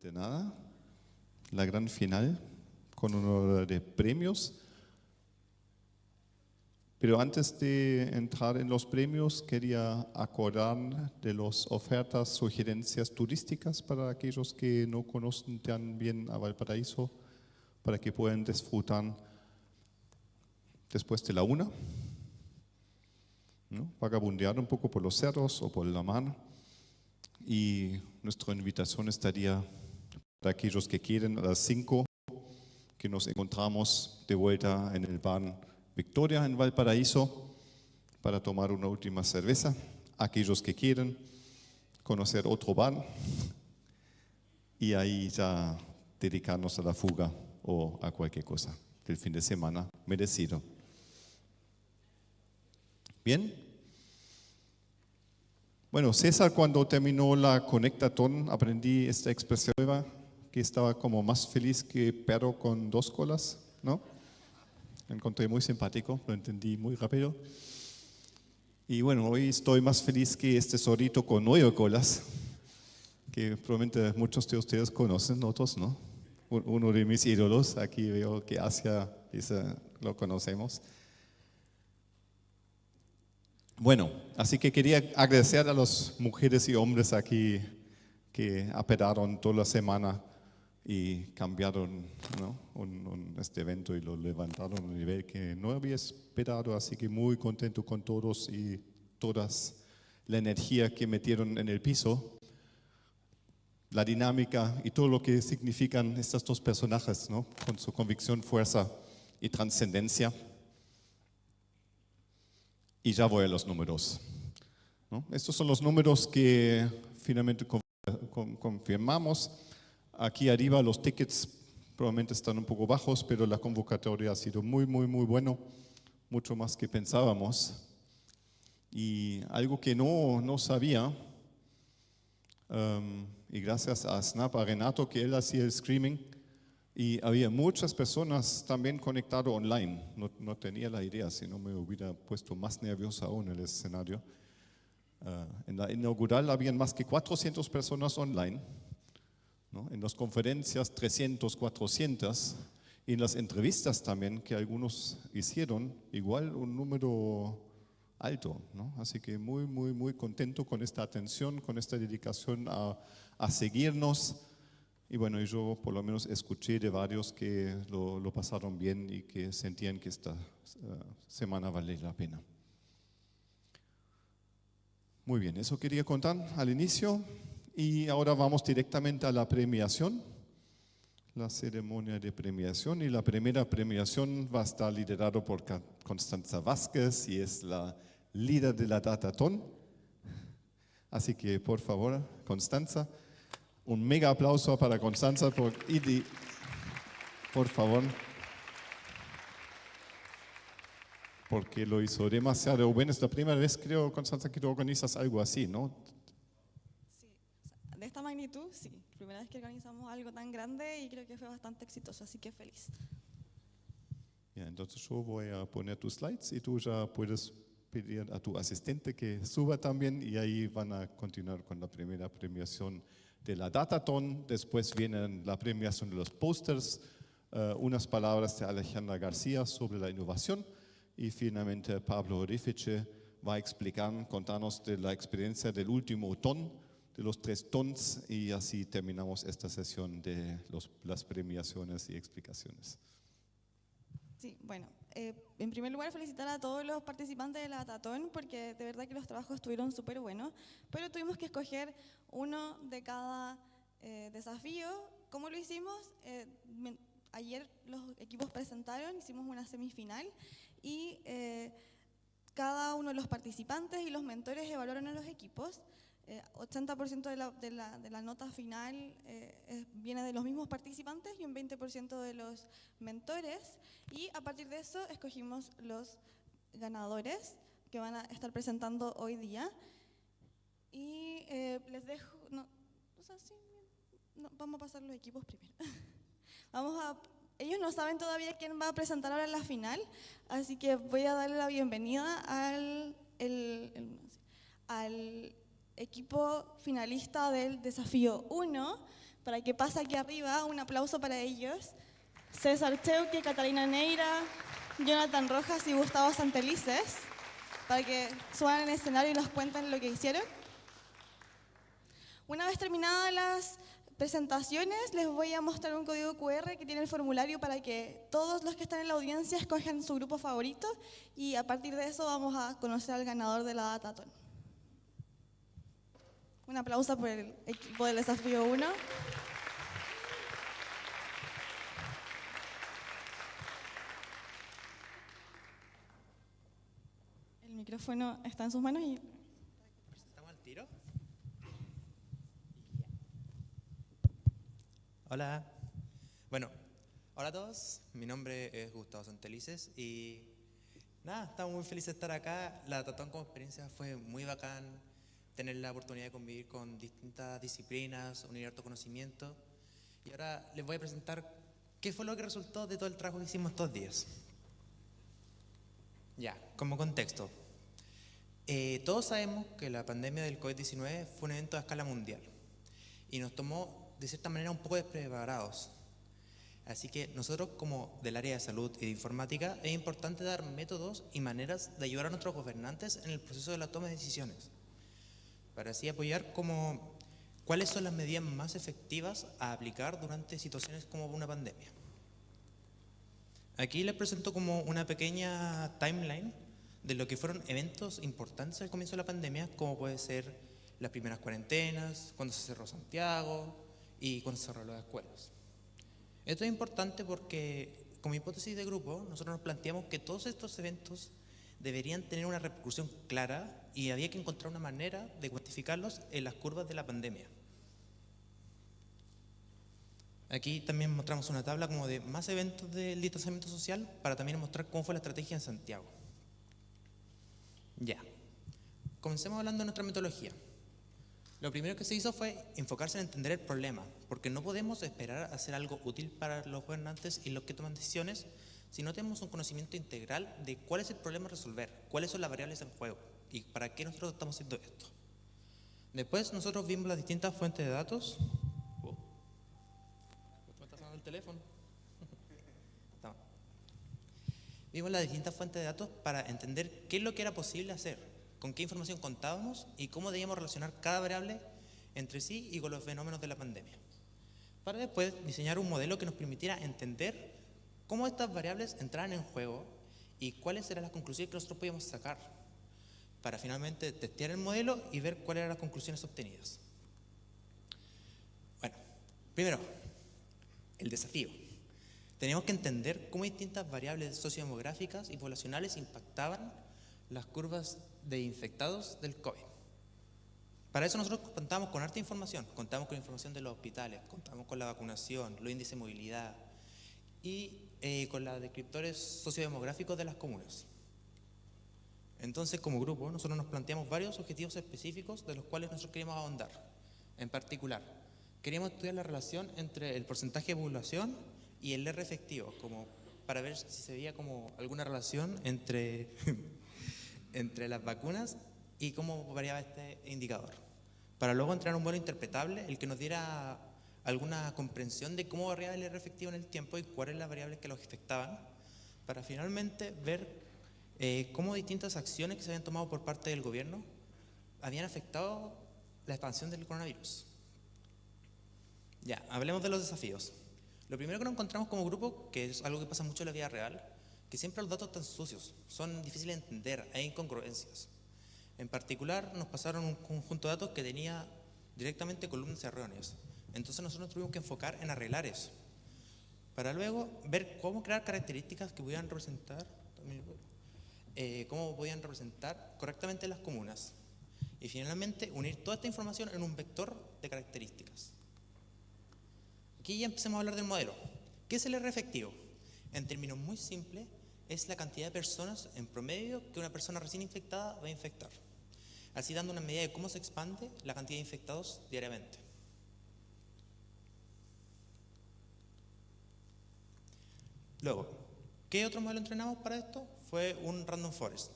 De nada, la gran final con una hora de premios. Pero antes de entrar en los premios, quería acordar de las ofertas, sugerencias turísticas para aquellos que no conocen tan bien a Valparaíso, para que puedan disfrutar después de la 1, ¿no? Vagabundear un poco por los cerros o por la mar. Y nuestra invitación estaría para aquellos que quieren a las 5, que nos encontramos de vuelta en el bar Victoria en Valparaíso para tomar una última cerveza. Aquellos que quieren conocer otro bar y ahí ya dedicarnos a la fuga o a cualquier cosa del fin de semana merecido. ¿Bien? Bueno, César, cuando terminó la Conectatón, aprendí esta expresión que estaba como más feliz que perro con 2 colas, ¿no? Lo encontré muy simpático, lo entendí muy rápido. Y bueno, hoy estoy más feliz que este zorrito con 9 colas, que probablemente muchos de ustedes conocen, otros no. Uno de mis ídolos, aquí veo que Asia dice, lo conocemos. Bueno, así que quería agradecer a las mujeres y hombres aquí que apelaron toda la semana y cambiaron, ¿no? este evento y lo levantaron a un nivel que no había esperado, así que muy contento con todos y todas, la energía que metieron en el piso, la dinámica y todo lo que significan estos 2 personajes, ¿no? Con su convicción, fuerza y trascendencia. Y ya voy a los números, ¿no? Estos son los números que finalmente confirmamos. Aquí arriba los tickets probablemente están un poco bajos, pero la convocatoria ha sido muy bueno, mucho más que pensábamos. Y algo que no sabía, y gracias a Snap, a Renato, que él hacía el streaming, y había muchas personas también conectadas online. No tenía la idea, si no me hubiera puesto más nervioso aún en el escenario. En la inaugural habían más que 400 personas online, ¿no? En las conferencias 300, 400, y en las entrevistas también que algunos hicieron, igual un número alto, ¿no? Así que muy contento con esta atención, con esta dedicación a seguirnos. Y bueno, yo por lo menos escuché de varios que lo pasaron bien y que sentían que esta semana vale la pena. Muy bien, eso quería contar al inicio. Y ahora vamos directamente a la premiación, la ceremonia de premiación. Y la primera premiación va a estar liderado por Constanza Vázquez y es la líder de la Datatón. Así que por favor, Constanza, un mega aplauso para Constanza por favor, porque lo hizo demasiado bueno. Es la primera vez, creo, Constanza, que tú organizas algo así, ¿no? De esta magnitud, sí. Primera vez que organizamos algo tan grande y creo que fue bastante exitoso, así que feliz. Ya, entonces yo voy a poner tus slides y tú ya puedes pedir a tu asistente que suba también y ahí van a continuar con la primera premiación de la Datatón. Después viene la premiación de los pósters, unas palabras de Alejandra García sobre la innovación y finalmente Pablo Rifice va a explicar, contarnos de la experiencia del último ton, de los 3 tons, y así terminamos esta sesión de las premiaciones y explicaciones. Sí, bueno, en primer lugar felicitar a todos los participantes de la Datatón porque de verdad que los trabajos estuvieron súper buenos, pero tuvimos que escoger uno de cada desafío. ¿Cómo lo hicimos? Ayer los equipos presentaron, hicimos una semifinal y cada uno de los participantes y los mentores evaluaron a los equipos. 80% de la nota final viene de los mismos participantes y un 20% de los mentores, y a partir de eso escogimos los ganadores que van a estar presentando hoy día. Y les dejo, vamos a pasar los equipos primero. Ellos no saben todavía quién va a presentar ahora en la final, así que voy a darle la bienvenida al equipo finalista del desafío 1, para que pase aquí arriba. Un aplauso para ellos. César Cheuque, Catalina Neira, Jonathan Rojas y Gustavo Santelices, para que suban al escenario y nos cuenten lo que hicieron. Una vez terminadas las presentaciones, les voy a mostrar un código QR que tiene el formulario para que todos los que están en la audiencia escojan su grupo favorito y a partir de eso vamos a conocer al ganador de la Datathon. Un aplauso por el equipo del Desafío 1. El micrófono está en sus manos y... ¿Estamos al tiro? Hola. Bueno, hola a todos. Mi nombre es Gustavo Santelices y nada, estamos muy felices de estar acá. La Datathon como experiencia fue muy bacán. Tener la oportunidad de convivir con distintas disciplinas, unir harto conocimiento. Y ahora les voy a presentar qué fue lo que resultó de todo el trabajo que hicimos estos días. Ya, como contexto. Todos sabemos que la pandemia del COVID-19 fue un evento a escala mundial y nos tomó de cierta manera un poco despreparados. Así que nosotros como del área de salud y de informática es importante dar métodos y maneras de ayudar a nuestros gobernantes en el proceso de la toma de decisiones, para así apoyar cuáles son las medidas más efectivas a aplicar durante situaciones como una pandemia. Aquí les presento como una pequeña timeline de lo que fueron eventos importantes al comienzo de la pandemia, como puede ser las primeras cuarentenas, cuando se cerró Santiago y cuando se cerraron las escuelas. Esto es importante porque, como hipótesis de grupo, nosotros nos planteamos que todos estos eventos deberían tener una repercusión clara y había que encontrar una manera de cuantificarlos en las curvas de la pandemia. Aquí también mostramos una tabla como de más eventos del distanciamiento social para también mostrar cómo fue la estrategia en Santiago. Ya, comencemos hablando de nuestra metodología. Lo primero que se hizo fue enfocarse en entender el problema, porque no podemos esperar a hacer algo útil para los gobernantes y los que toman decisiones si no tenemos un conocimiento integral de cuál es el problema a resolver, cuáles son las variables en juego y para qué nosotros estamos haciendo esto. Después nosotros vimos las distintas fuentes de datos. ¿Me está sonando el teléfono? No. Vimos las distintas fuentes de datos para entender qué es lo que era posible hacer, con qué información contábamos y cómo debíamos relacionar cada variable entre sí y con los fenómenos de la pandemia. Para después diseñar un modelo que nos permitiera entender cómo estas variables entraban en juego y cuáles eran las conclusiones que nosotros podíamos sacar, para finalmente testear el modelo y ver cuáles eran las conclusiones obtenidas. Bueno, primero, el desafío. Teníamos que entender cómo distintas variables sociodemográficas y poblacionales impactaban las curvas de infectados del COVID. Para eso nosotros contamos con harta información, contamos con información de los hospitales, contamos con la vacunación, los índices de movilidad y con los descriptores sociodemográficos de las comunas. Entonces, como grupo, nosotros nos planteamos varios objetivos específicos de los cuales nosotros queríamos ahondar. En particular, queríamos estudiar la relación entre el porcentaje de población y el R efectivo, como para ver si se veía como alguna relación entre las vacunas y cómo variaba este indicador. Para luego entrar a un modelo interpretable, el que nos diera alguna comprensión de cómo variaba el R efectivo en el tiempo y cuáles eran las variables que los afectaban, para finalmente ver cómo distintas acciones que se habían tomado por parte del gobierno habían afectado la expansión del coronavirus. Ya, hablemos de los desafíos. Lo primero que nos encontramos como grupo, que es algo que pasa mucho en la vida real, que siempre los datos están sucios, son difíciles de entender, hay incongruencias. En particular, nos pasaron un conjunto de datos que tenía directamente columnas erróneas. Entonces nosotros tuvimos que enfocar en arreglar eso, para luego ver cómo crear características que pudieran representar correctamente las comunas. Y finalmente, unir toda esta información en un vector de características. Aquí ya empecemos a hablar del modelo. ¿Qué es el R efectivo? En términos muy simples, es la cantidad de personas en promedio que una persona recién infectada va a infectar, así dando una medida de cómo se expande la cantidad de infectados diariamente. Luego, ¿qué otro modelo entrenamos para esto? Fue un random forest.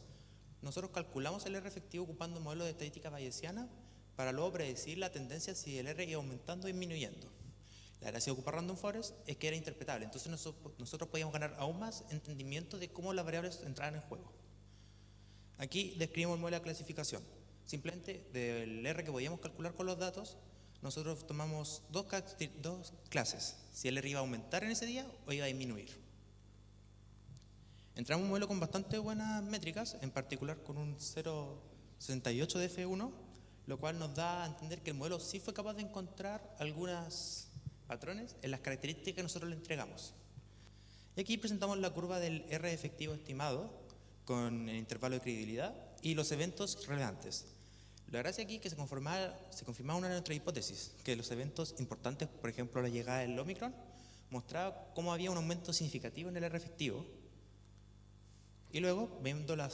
Nosotros calculamos el R efectivo ocupando un modelo de estadística bayesiana para luego predecir la tendencia si el R iba aumentando o disminuyendo. La gracia de ocupar random forest es que era interpretable, entonces nosotros podíamos ganar aún más entendimiento de cómo las variables entraban en juego. Aquí describimos el modelo de clasificación. Simplemente del R que podíamos calcular con los datos, nosotros tomamos dos clases, si el R iba a aumentar en ese día o iba a disminuir. Entramos en un modelo con bastante buenas métricas, en particular con un 0,68 de F1, lo cual nos da a entender que el modelo sí fue capaz de encontrar algunos patrones en las características que nosotros le entregamos. Y aquí presentamos la curva del R efectivo estimado con el intervalo de credibilidad y los eventos relevantes. La gracia aquí es que se confirmaba una de nuestras hipótesis, que los eventos importantes, por ejemplo la llegada del Omicron, mostraba cómo había un aumento significativo en el R efectivo. Y luego, viendo la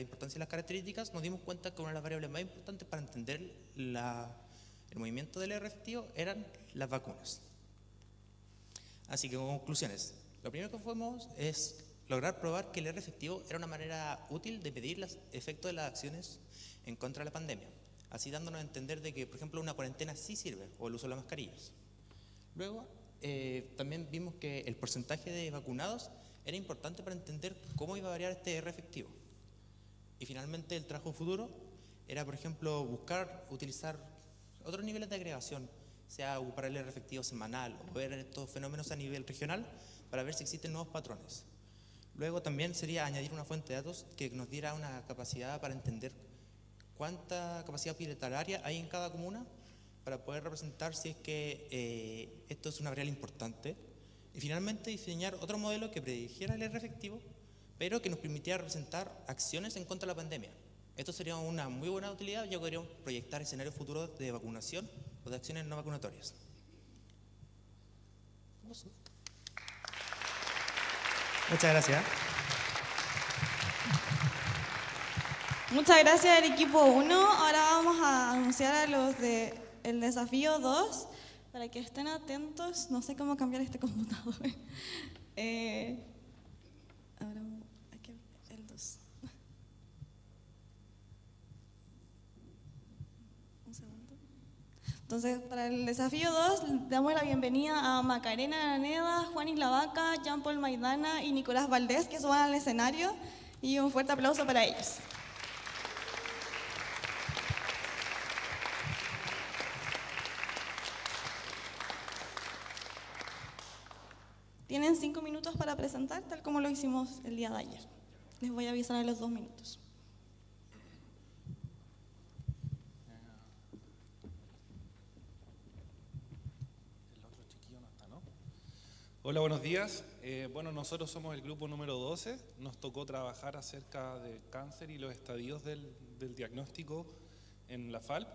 importancia de las características, nos dimos cuenta que una de las variables más importantes para entender el movimiento del R efectivo eran las vacunas. Así que, como conclusiones, lo primero que fuimos es lograr probar que el R efectivo era una manera útil de medir los efectos de las acciones en contra de la pandemia, así dándonos a entender de que, por ejemplo, una cuarentena sí sirve, o el uso de las mascarillas. Luego, también vimos que el porcentaje de vacunados era importante para entender cómo iba a variar este R efectivo. Y finalmente, el trabajo futuro era, por ejemplo, utilizar otros niveles de agregación, sea ocupar el R efectivo semanal o ver estos fenómenos a nivel regional para ver si existen nuevos patrones. Luego también sería añadir una fuente de datos que nos diera una capacidad para entender cuánta capacidad hospitalaria hay en cada comuna para poder representar si es que esto es una variable importante. Y finalmente diseñar otro modelo que predijera el R efectivo, pero que nos permitiera representar acciones en contra de la pandemia. Esto sería una muy buena utilidad, ya podríamos proyectar escenarios futuros de vacunación o de acciones no vacunatorias. Muchas gracias. Muchas gracias al equipo 1. Ahora vamos a anunciar a los del desafío 2, para que estén atentos. No sé cómo cambiar este computador. Ahora, aquí, el 2. Un segundo. Entonces, para el desafío 2, damos la bienvenida a Macarena Araneda, Juan Islavaca, Jean-Paul Maidana y Nicolás Valdés, que suban al escenario. Y un fuerte aplauso para ellos. Tienen 5 minutos para presentar, tal como lo hicimos el día de ayer. Les voy a avisar a los 2 minutos. El otro chiquillo no está, ¿no? Hola, buenos días. Bueno, nosotros somos el grupo número 12. Nos tocó trabajar acerca del cáncer y los estadios del diagnóstico en la FALP.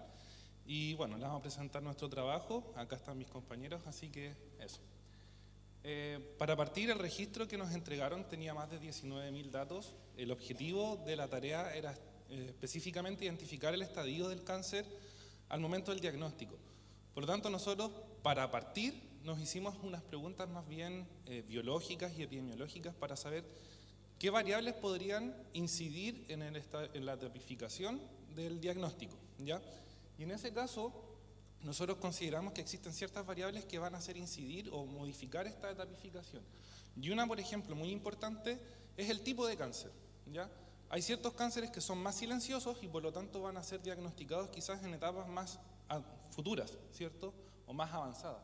Y bueno, les vamos a presentar nuestro trabajo. Acá están mis compañeros, así que eso. Para partir, el registro que nos entregaron tenía más de 19.000 datos. El objetivo de la tarea era específicamente identificar el estadio del cáncer al momento del diagnóstico. Por lo tanto, nosotros, para partir, nos hicimos unas preguntas más bien biológicas y epidemiológicas para saber qué variables podrían incidir en la tipificación del diagnóstico, ¿ya? Y en ese caso, nosotros consideramos que existen ciertas variables que van a hacer incidir o modificar esta etapificación. Y una, por ejemplo, muy importante, es el tipo de cáncer, ¿ya? Hay ciertos cánceres que son más silenciosos y por lo tanto van a ser diagnosticados quizás en etapas más futuras, ¿cierto? O más avanzadas.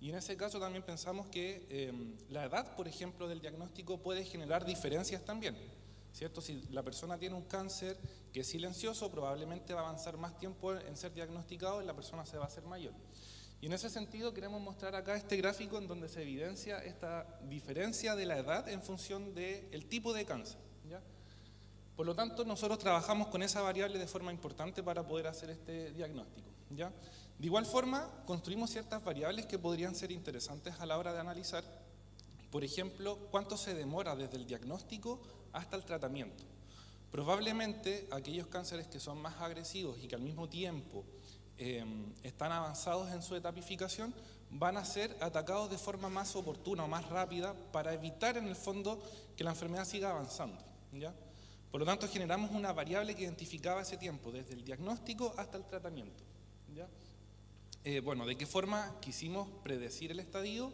Y en ese caso también pensamos que la edad, por ejemplo, del diagnóstico puede generar diferencias también, ¿cierto? Si la persona tiene un cáncer que es silencioso, probablemente va a avanzar más tiempo en ser diagnosticado y la persona se va a hacer mayor. Y en ese sentido queremos mostrar acá este gráfico en donde se evidencia esta diferencia de la edad en función del tipo de cáncer, ¿ya? Por lo tanto, nosotros trabajamos con esa variable de forma importante para poder hacer este diagnóstico, ¿ya? De igual forma, construimos ciertas variables que podrían ser interesantes a la hora de analizar. Por ejemplo, cuánto se demora desde el diagnóstico hasta el tratamiento. Probablemente aquellos cánceres que son más agresivos y que al mismo tiempo están avanzados en su etapificación van a ser atacados de forma más oportuna o más rápida para evitar en el fondo que la enfermedad siga avanzando, ¿ya? Por lo tanto, generamos una variable que identificaba ese tiempo desde el diagnóstico hasta el tratamiento, ¿ya? bueno, ¿de qué forma quisimos predecir el estadio?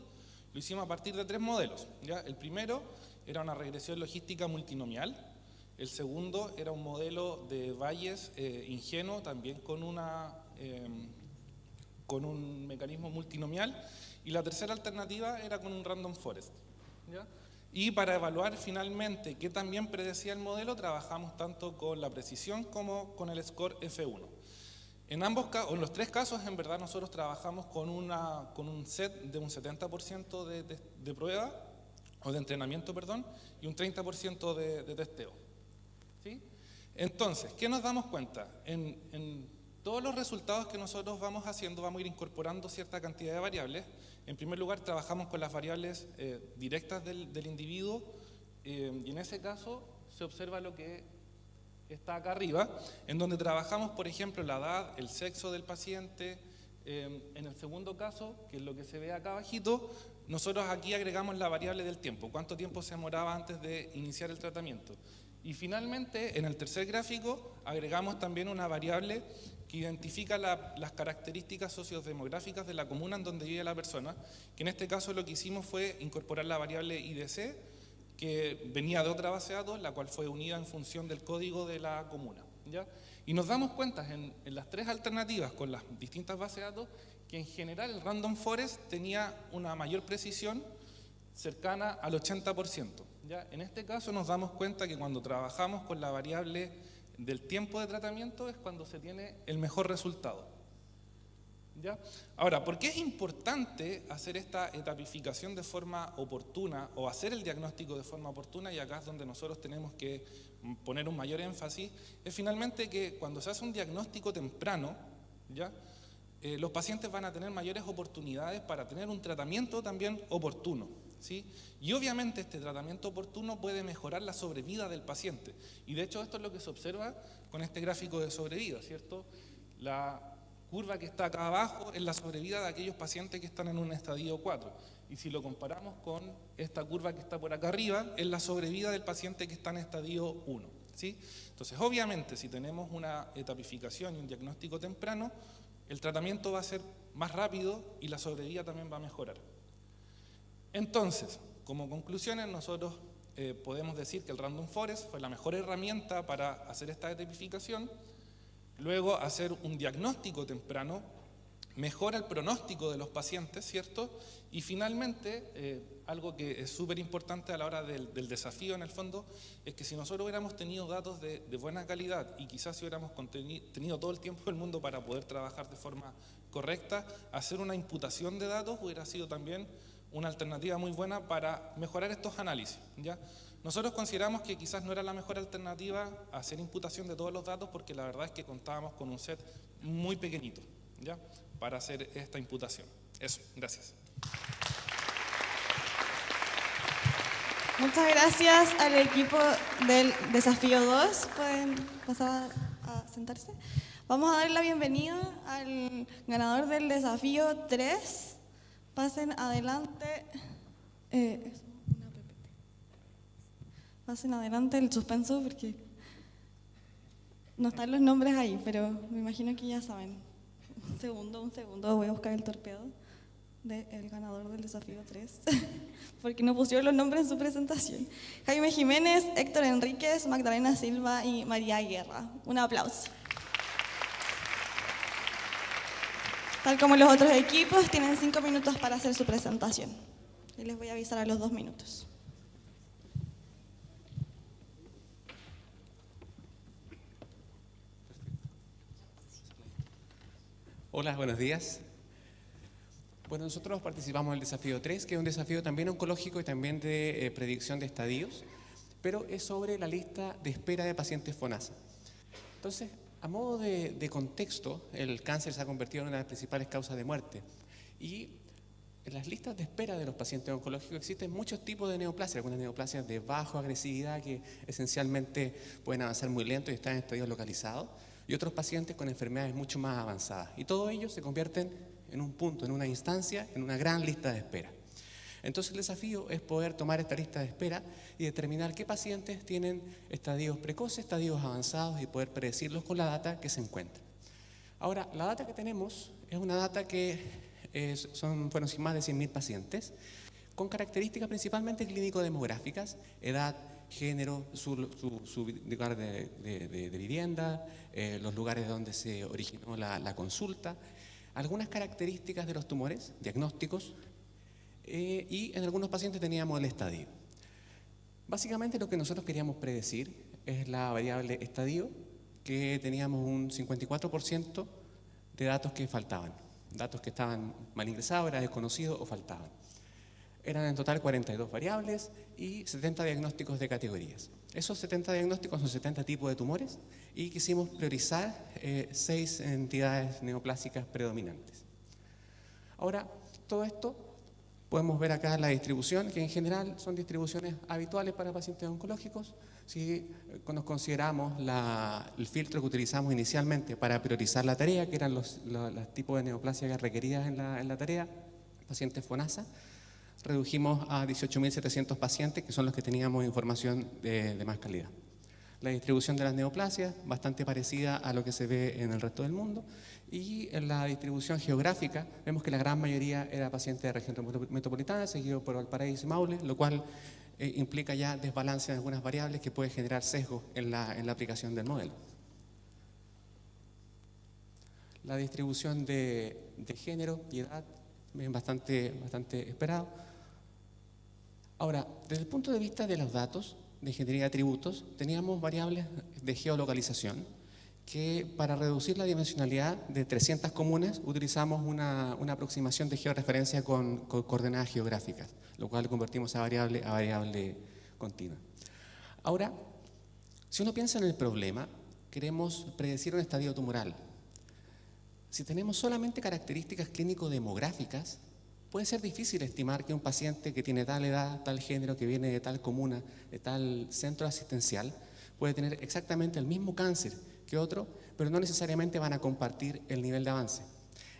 Lo hicimos a partir de 3 modelos, ¿ya? El primero era una regresión logística multinomial. El segundo era un modelo de valles ingenuo, también con un mecanismo multinomial. Y la tercera alternativa era con un random forest, ¿ya? Y para evaluar finalmente qué también predecía el modelo, trabajamos tanto con la precisión como con el score F1. En los 3 casos, en verdad, nosotros trabajamos con un set de un 70% de prueba, o de entrenamiento, perdón, y un 30% de testeo. ¿Sí? Entonces, ¿qué nos damos cuenta? En todos los resultados que nosotros vamos haciendo, vamos a ir incorporando cierta cantidad de variables. En primer lugar, trabajamos con las variables directas del individuo, y en ese caso se observa lo que está acá arriba, en donde trabajamos, por ejemplo, la edad, el sexo del paciente. En el segundo caso, que es lo que se ve acá abajito, nosotros aquí agregamos la variable del tiempo, cuánto tiempo se demoraba antes de iniciar el tratamiento. Y finalmente, en el tercer gráfico, agregamos también una variable que identifica las características sociodemográficas de la comuna en donde vive la persona, que en este caso lo que hicimos fue incorporar la variable IDC, que venía de otra base de datos, la cual fue unida en función del código de la comuna, ¿ya? Y nos damos cuenta en las 3 alternativas con las distintas bases de datos que en general el Random Forest tenía una mayor precisión cercana al 80%. ¿Ya? En este caso nos damos cuenta que cuando trabajamos con la variable del tiempo de tratamiento es cuando se tiene el mejor resultado. ¿Ya? Ahora, ¿por qué es importante hacer esta etapificación de forma oportuna o hacer el diagnóstico de forma oportuna? Y acá es donde nosotros tenemos que poner un mayor énfasis. Es finalmente que cuando se hace un diagnóstico temprano, ¿ya? Los pacientes van a tener mayores oportunidades para tener un tratamiento también oportuno, ¿sí? Y obviamente este tratamiento oportuno puede mejorar la sobrevida del paciente. Y de hecho esto es lo que se observa con este gráfico de sobrevida, ¿cierto? La curva que está acá abajo es la sobrevida de aquellos pacientes que están en un estadio 4. Y si lo comparamos con esta curva que está por acá arriba, es la sobrevida del paciente que está en estadio 1, ¿sí? Entonces, obviamente, si tenemos una etapificación y un diagnóstico temprano, el tratamiento va a ser más rápido y la sobrevida también va a mejorar. Entonces, como conclusiones, nosotros podemos decir que el Random Forest fue la mejor herramienta para hacer esta etapificación. Luego, hacer un diagnóstico temprano mejora el pronóstico de los pacientes, ¿cierto? Y finalmente, algo que es súper importante a la hora del desafío en el fondo, es que si nosotros hubiéramos tenido datos de buena calidad y quizás si hubiéramos tenido todo el tiempo del mundo para poder trabajar de forma correcta, hacer una imputación de datos hubiera sido también una alternativa muy buena para mejorar estos análisis, ¿ya? Nosotros consideramos que quizás no era la mejor alternativa hacer imputación de todos los datos porque la verdad es que contábamos con un set muy pequeñito, ¿ya? Para hacer esta imputación. Eso, gracias. Muchas gracias al equipo del Desafío 2. Pueden pasar a sentarse. Vamos a dar la bienvenida al ganador del Desafío 3. Pasen adelante. Pasen adelante el suspenso porque no están los nombres ahí, pero me imagino que ya saben. Un segundo, voy a buscar el torpedo del ganador del Desafío 3, porque no pusieron los nombres en su presentación. Jaime Jiménez, Héctor Enríquez, Magdalena Silva y María Guerra. Un aplauso. Tal como los otros equipos, tienen 5 minutos para hacer su presentación. Y les voy a avisar a los 2 minutos. Hola, buenos días. Bueno, nosotros participamos en el Desafío 3, que es un desafío también oncológico y también de predicción de estadios, pero es sobre la lista de espera de pacientes FONASA. Entonces, a modo de contexto, el cáncer se ha convertido en una de las principales causas de muerte. Y en las listas de espera de los pacientes oncológicos existen muchos tipos de neoplasias, algunas neoplasias de baja agresividad que esencialmente pueden avanzar muy lento y están en estadios localizados, y otros pacientes con enfermedades mucho más avanzadas. Y todos ellos se convierten en un punto, en una instancia, en una gran lista de espera. Entonces el desafío es poder tomar esta lista de espera y determinar qué pacientes tienen estadios precoces, estadios avanzados y poder predecirlos con la data que se encuentra. Ahora, la data que tenemos es una data que fueron más de 100.000 pacientes, con características principalmente clínico-demográficas, edad, género, su lugar de vivienda, los lugares donde se originó la consulta, algunas características de los tumores, diagnósticos, y en algunos pacientes teníamos el estadio. Básicamente lo que nosotros queríamos predecir es la variable estadio, que teníamos un 54% de datos que faltaban, datos que estaban mal ingresados, era desconocido o faltaban. Eran en total 42 variables y 70 diagnósticos de categorías. Esos 70 diagnósticos son 70 tipos de tumores y quisimos priorizar 6 entidades neoplásicas predominantes. Ahora, todo esto podemos ver acá la distribución, que en general son distribuciones habituales para pacientes oncológicos. Si nos consideramos el filtro que utilizamos inicialmente para priorizar la tarea, que eran los tipos de neoplasia requeridas en la tarea, pacientes FONASA, redujimos a 18.700 pacientes, que son los que teníamos información de más calidad. La distribución de las neoplasias, bastante parecida a lo que se ve en el resto del mundo, y en la distribución geográfica vemos que la gran mayoría era pacientes de región metropolitana, seguido por Valparaíso y Maule, lo cual implica ya desbalance en algunas variables que puede generar sesgo en la aplicación del modelo. La distribución de género y edad es bastante esperado. Ahora, desde el punto de vista de los datos de ingeniería de atributos, teníamos variables de geolocalización que para reducir la dimensionalidad de 300 comunas utilizamos una aproximación de georreferencia con coordenadas geográficas, lo cual convertimos a variable continua. Ahora, si uno piensa en el problema, queremos predecir un estadio tumoral. Si tenemos solamente características clínico-demográficas, puede ser difícil estimar que un paciente que tiene tal edad, tal género, que viene de tal comuna, de tal centro asistencial, puede tener exactamente el mismo cáncer que otro, pero no necesariamente van a compartir el nivel de avance.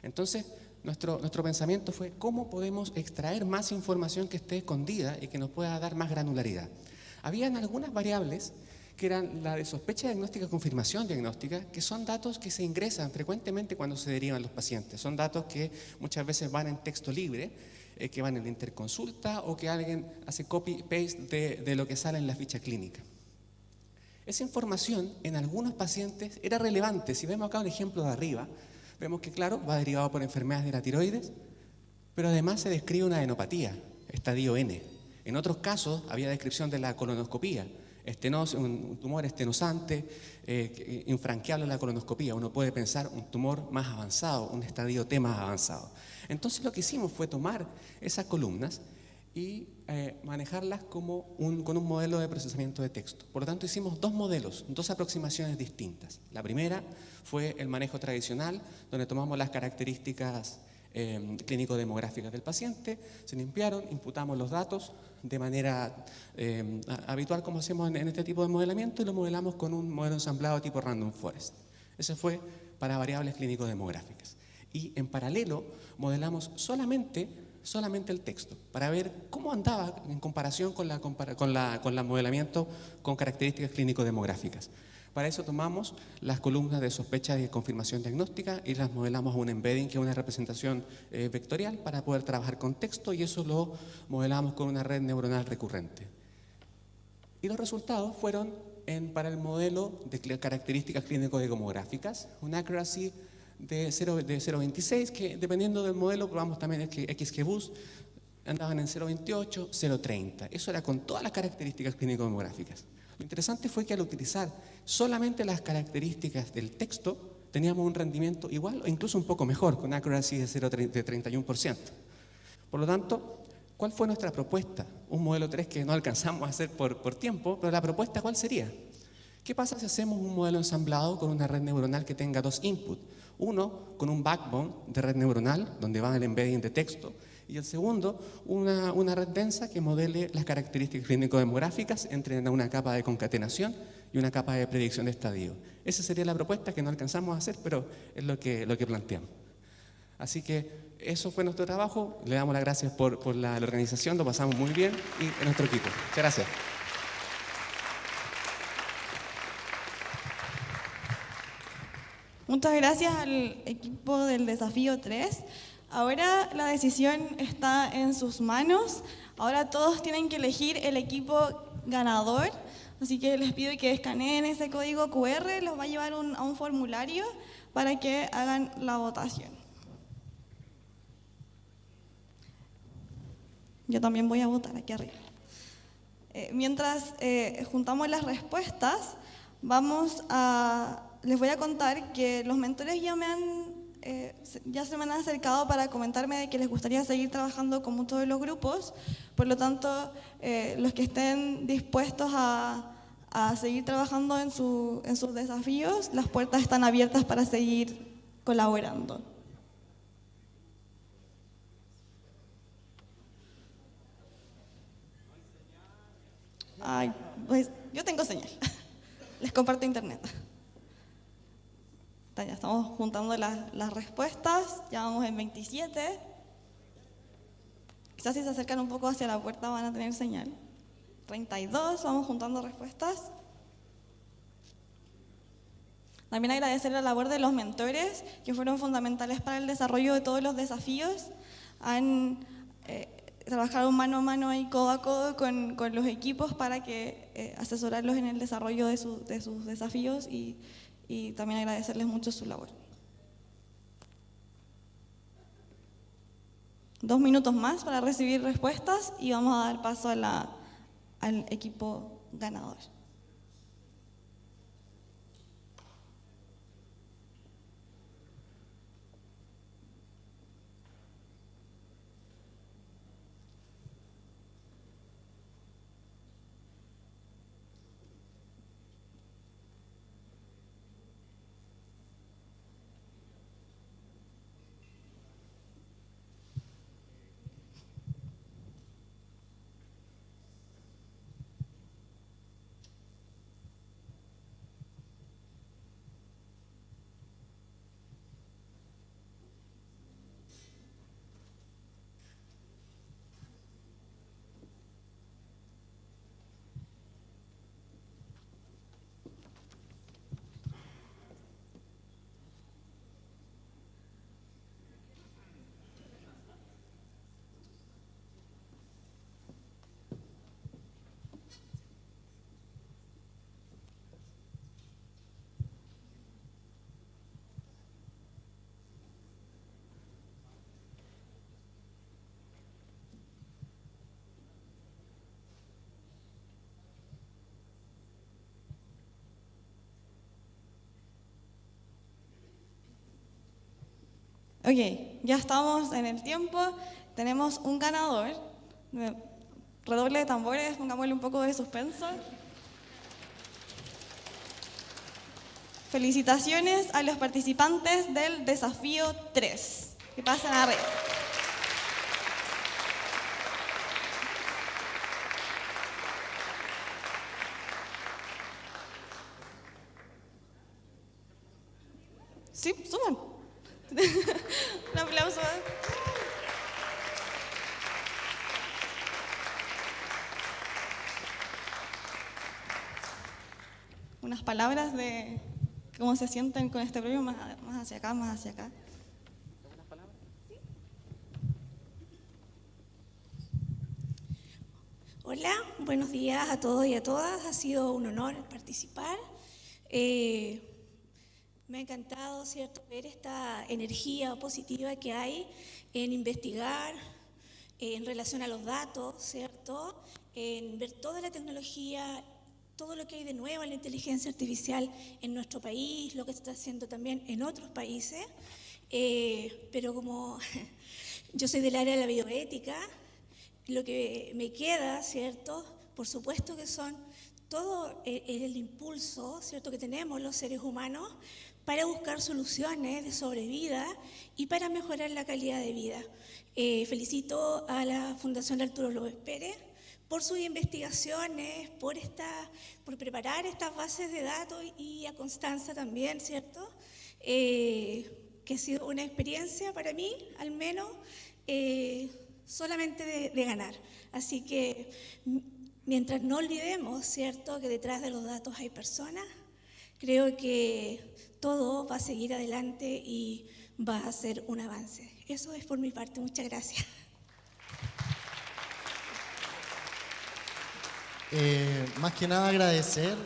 Entonces, nuestro pensamiento fue cómo podemos extraer más información que esté escondida y que nos pueda dar más granularidad. Habían algunas variables que eran la de sospecha diagnóstica, confirmación diagnóstica, que son datos que se ingresan frecuentemente cuando se derivan los pacientes. Son datos que muchas veces van en texto libre, que van en la interconsulta o que alguien hace copy-paste de lo que sale en la ficha clínica. Esa información en algunos pacientes era relevante. Si vemos acá un ejemplo de arriba, vemos que, claro, va derivado por enfermedades de la tiroides, pero además se describe una adenopatía, estadio N. En otros casos había descripción de la colonoscopía, un tumor estenosante, infranqueable en la colonoscopía. Uno puede pensar un tumor más avanzado, un estadio T más avanzado. Entonces lo que hicimos fue tomar esas columnas y manejarlas con un modelo de procesamiento de texto. Por lo tanto, hicimos dos modelos, dos aproximaciones distintas. La primera fue el manejo tradicional, donde tomamos las características clínico-demográficas del paciente, se limpiaron, imputamos los datos de manera habitual como hacemos en este tipo de modelamiento y lo modelamos con un modelo ensamblado tipo Random Forest. Ese fue para variables clínico-demográficas. Y en paralelo modelamos solamente el texto para ver cómo andaba en comparación con la modelamiento con características clínico-demográficas. Para eso tomamos las columnas de sospecha y de confirmación diagnóstica y las modelamos a un embedding, que es una representación vectorial, para poder trabajar con texto, y eso lo modelamos con una red neuronal recurrente. Y los resultados fueron, para el modelo de características clínico-demográficas, una accuracy de 0.26, que dependiendo del modelo, probamos también XGBoost, andaban en 0.28, 0.30. Eso era con todas las características clínico-demográficas. Lo interesante fue que al utilizar solamente las características del texto, teníamos un rendimiento igual o incluso un poco mejor, con accuracy de 31%. Por lo tanto, ¿cuál fue nuestra propuesta? Un modelo 3 que no alcanzamos a hacer por tiempo, pero la propuesta, ¿cuál sería? ¿Qué pasa si hacemos un modelo ensamblado con una red neuronal que tenga dos inputs? Uno, con un backbone de red neuronal, donde va el embedding de texto, y el segundo, una red densa que modele las características clínico-demográficas entre una capa de concatenación y una capa de predicción de estadio. Esa sería la propuesta que no alcanzamos a hacer, pero es lo que planteamos. Así que eso fue nuestro trabajo. Le damos las gracias por la organización, lo pasamos muy bien, y en nuestro equipo. Muchas gracias. Muchas gracias al equipo del Desafío 3. Ahora la decisión está en sus manos. Ahora todos tienen que elegir el equipo ganador. Así que les pido que escaneen ese código QR, los va a llevar a un formulario para que hagan la votación. Yo también voy a votar aquí arriba. Mientras juntamos las respuestas, les voy a contar que los mentores ya se me han acercado para comentarme de que les gustaría seguir trabajando con muchos de los grupos. Por lo tanto, los que estén dispuestos a seguir trabajando en sus desafíos, las puertas están abiertas para seguir colaborando. Ay, pues yo tengo señal. Les comparto internet. Ya estamos juntando las respuestas, ya vamos en 27. Quizás si se acercan un poco hacia la puerta van a tener señal. 32, vamos juntando respuestas. También agradecer la labor de los mentores, que fueron fundamentales para el desarrollo de todos los desafíos. Trabajaron mano a mano y codo a codo con los equipos para asesorarlos en el desarrollo de sus desafíos y también agradecerles mucho su labor. 2 minutos más para recibir respuestas y vamos a dar paso al equipo ganador. Ok, ya estamos en el tiempo, tenemos un ganador. Redoble de tambores, pongámosle un poco de suspenso. Felicitaciones a los participantes del Desafío 3. Que pasen arriba. Sí, suban. Un aplauso. Unas palabras de cómo se sienten con este premio, más hacia acá, más hacia acá. Hola, buenos días a todos y a todas. Ha sido un honor participar. Me ha encantado, ¿cierto?, ver esta energía positiva que hay en investigar en relación a los datos, ¿cierto?, en ver toda la tecnología, todo lo que hay de nuevo en la inteligencia artificial en nuestro país, lo que se está haciendo también en otros países. Pero como yo soy del área de la bioética, lo que me queda, ¿cierto?, por supuesto que son todo el impulso, ¿cierto?, que tenemos los seres humanos para buscar soluciones de sobrevida y para mejorar la calidad de vida. Felicito a la Fundación Arturo López Pérez por sus investigaciones, por preparar estas bases de datos y a Constanza también, ¿cierto?, que ha sido una experiencia para mí, al menos, solamente de ganar. Así que mientras no olvidemos, ¿cierto?, que detrás de los datos hay personas, Creo que todo va a seguir adelante y va a ser un avance. Eso es por mi parte. Muchas gracias. Más que nada agradecer,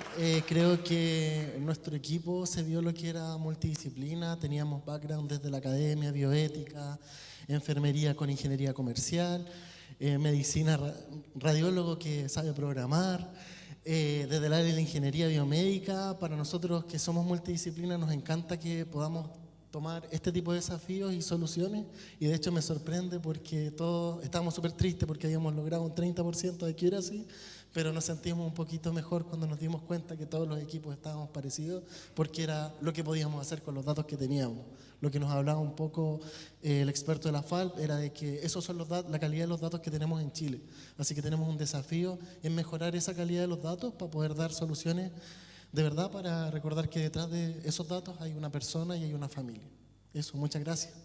creo que nuestro equipo se vio lo que era multidisciplina, teníamos background desde la academia, bioética, enfermería con ingeniería comercial, medicina, radiólogo que sabe programar, desde el área de la ingeniería biomédica. Para nosotros que somos multidisciplina nos encanta que podamos tomar este tipo de desafíos y soluciones, y de hecho me sorprende porque todos estábamos súper tristes porque habíamos logrado un 30% de accuracy, pero nos sentimos un poquito mejor cuando nos dimos cuenta que todos los equipos estábamos parecidos, porque era lo que podíamos hacer con los datos que teníamos. Lo que nos hablaba un poco el experto de la FALP era de que esos son la calidad de los datos que tenemos en Chile. Así que tenemos un desafío en mejorar esa calidad de los datos para poder dar soluciones de verdad, para recordar que detrás de esos datos hay una persona y hay una familia. Eso, muchas gracias.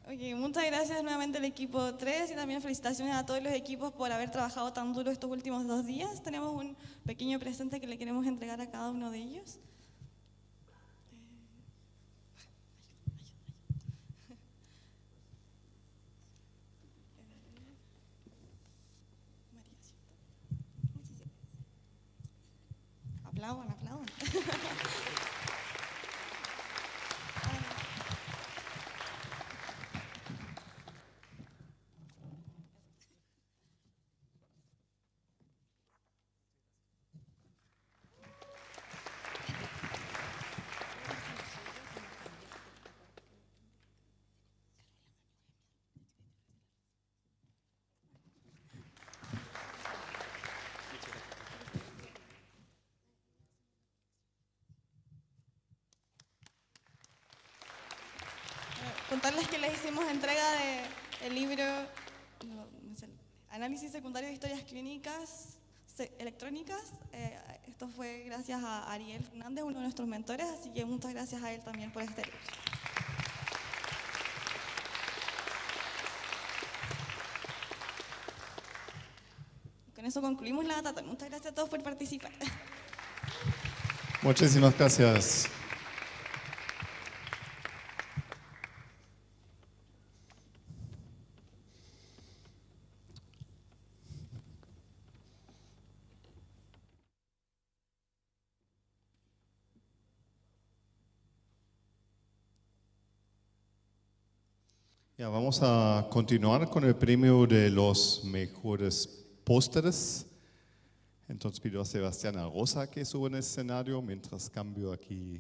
Ok, muchas gracias nuevamente al equipo 3 y también felicitaciones a todos los equipos por haber trabajado tan duro estos últimos 2 días. Tenemos un pequeño presente que le queremos entregar a cada uno de ellos. Aplaudan, aplaudan. Contarles que les hicimos entrega del libro Análisis secundario de historias clínicas electrónicas. Esto fue gracias a Ariel Fernández, uno de nuestros mentores, así que muchas gracias a él también por este libro. Con eso concluimos la data. Muchas gracias a todos por participar. Muchísimas gracias. Ya, vamos a continuar con el premio de los mejores pósteres. Entonces pido a Sebastián Rosa que suba en el escenario mientras cambio aquí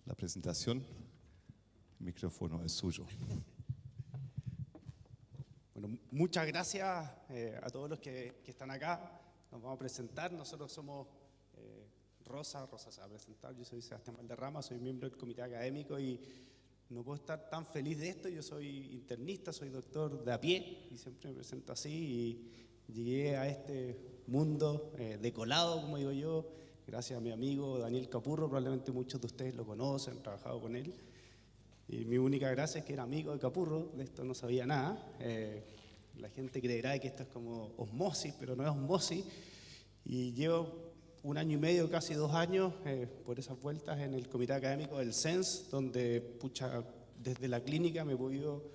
la presentación. El micrófono es suyo. Bueno, muchas gracias a todos los que están acá. Nos vamos a presentar. Nosotros somos Rosa se va a presentar. Yo soy Sebastián Valderrama, soy miembro del comité académico y no puedo estar tan feliz de esto. Yo soy internista, soy doctor de a pie y siempre me presento así. Y llegué a este mundo de colado, como digo yo, gracias a mi amigo Daniel Capurro. Probablemente muchos de ustedes lo conocen, han trabajado con él. Y mi única gracia es que era amigo de Capurro, de esto no sabía nada. La gente creerá que esto es como osmosis, pero no es osmosis. Y llevo 1 año y medio, casi 2 años, por esas vueltas en el comité académico del CENS, donde desde la clínica me he podido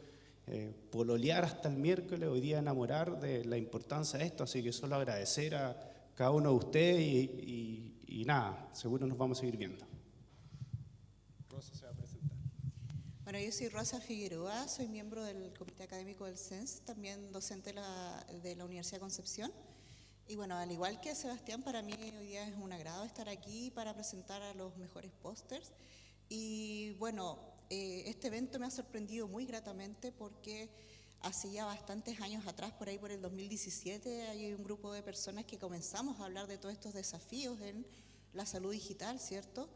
pololear hasta el miércoles, hoy día enamorar de la importancia de esto, así que solo agradecer a cada uno de ustedes y nada, seguro nos vamos a seguir viendo. Rosa se va a presentar. Bueno, yo soy Rosa Figueroa, soy miembro del comité académico del CENS, también docente de la Universidad de Concepción. Y bueno, al igual que Sebastián, para mí hoy día es un agrado estar aquí para presentar a los mejores pósters. Y bueno, este evento me ha sorprendido muy gratamente porque hace ya bastantes años atrás, por ahí por el 2017, hay un grupo de personas que comenzamos a hablar de todos estos desafíos en la salud digital, ¿cierto?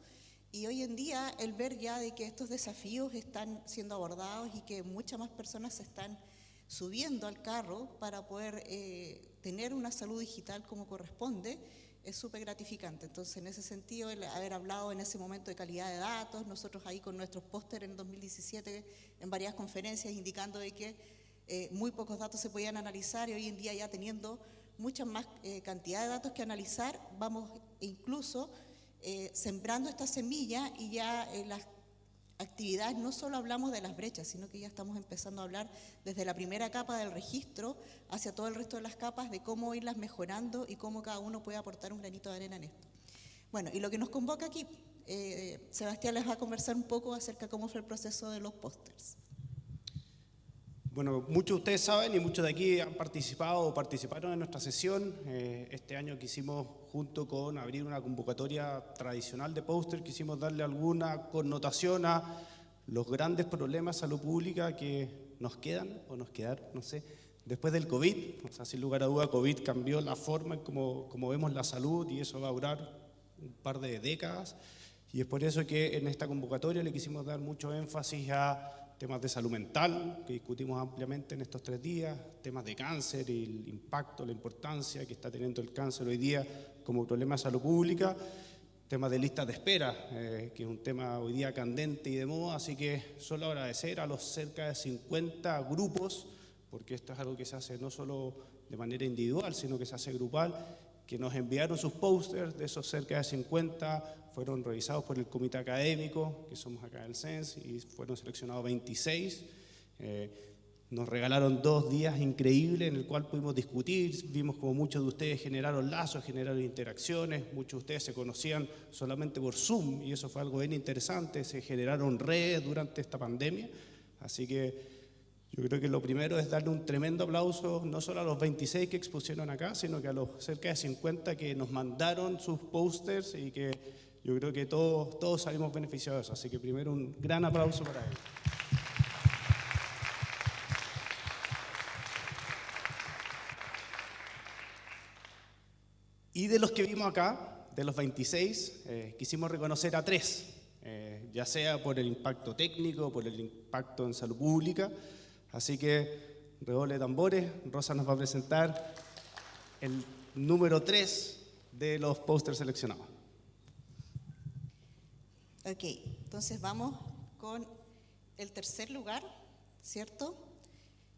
Y hoy en día el ver ya de que estos desafíos están siendo abordados y que muchas más personas se están subiendo al carro para poder tener una salud digital como corresponde, es súper gratificante. Entonces, en ese sentido, el haber hablado en ese momento de calidad de datos, nosotros ahí con nuestros pósteres en 2017 en varias conferencias indicando de que muy pocos datos se podían analizar y hoy en día ya teniendo mucha más cantidad de datos que analizar, vamos incluso sembrando esta semilla y ya las actividades no solo hablamos de las brechas, sino que ya estamos empezando a hablar desde la primera capa del registro hacia todo el resto de las capas de cómo irlas mejorando y cómo cada uno puede aportar un granito de arena en esto. Bueno, y lo que nos convoca aquí, Sebastián les va a conversar un poco acerca de cómo fue el proceso de los pósters. Bueno, muchos de ustedes saben y muchos de aquí han participado o participaron en nuestra sesión. Este año quisimos, junto con abrir una convocatoria tradicional de póster, quisimos darle alguna connotación a los grandes problemas de salud pública que nos quedan o nos quedaron, no sé, después del COVID. O sea, sin lugar a duda, COVID cambió la forma en cómo vemos la salud y eso va a durar un par de décadas. Y es por eso que en esta convocatoria le quisimos dar mucho énfasis a temas de salud mental, que discutimos ampliamente en estos 3 días, temas de cáncer y el impacto, la importancia que está teniendo el cáncer hoy día como problema de salud pública, temas de listas de espera, que es un tema hoy día candente y de moda, así que solo agradecer a los cerca de 50 grupos, porque esto es algo que se hace no solo de manera individual, sino que se hace grupal, que nos enviaron sus pósters. De esos cerca de 50 fueron revisados por el comité académico, que somos acá del CENS, y fueron seleccionados 26. Nos regalaron 2 días increíbles en el cual pudimos discutir, vimos como muchos de ustedes generaron lazos, generaron interacciones, muchos de ustedes se conocían solamente por Zoom, y eso fue algo bien interesante, se generaron redes durante esta pandemia, así que yo creo que lo primero es darle un tremendo aplauso no solo a los 26 que expusieron acá, sino que a los cerca de 50 que nos mandaron sus pósters y que yo creo que todos salimos beneficiados de eso. Así que primero un gran aplauso para ellos. Y de los que vimos acá, de los 26, quisimos reconocer a 3, ya sea por el impacto técnico, por el impacto en salud pública. Así que, redoble de tambores, Rosa nos va a presentar el número 3 de los pósters seleccionados. Ok, entonces vamos con el tercer lugar, ¿cierto?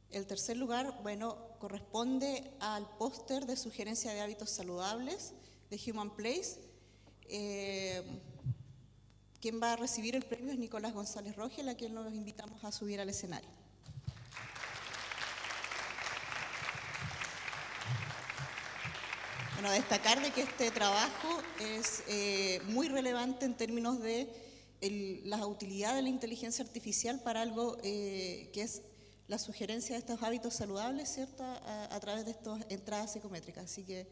El tercer lugar, bueno, corresponde al póster de sugerencia de hábitos saludables de Human Place. Quien va a recibir el premio es Nicolás González Rogel, a quien nos invitamos a subir al escenario. Bueno, destacar de que este trabajo es muy relevante en términos de la utilidad de la inteligencia artificial para algo que es la sugerencia de estos hábitos saludables, ¿cierto? A través de estas entradas psicométricas. Así que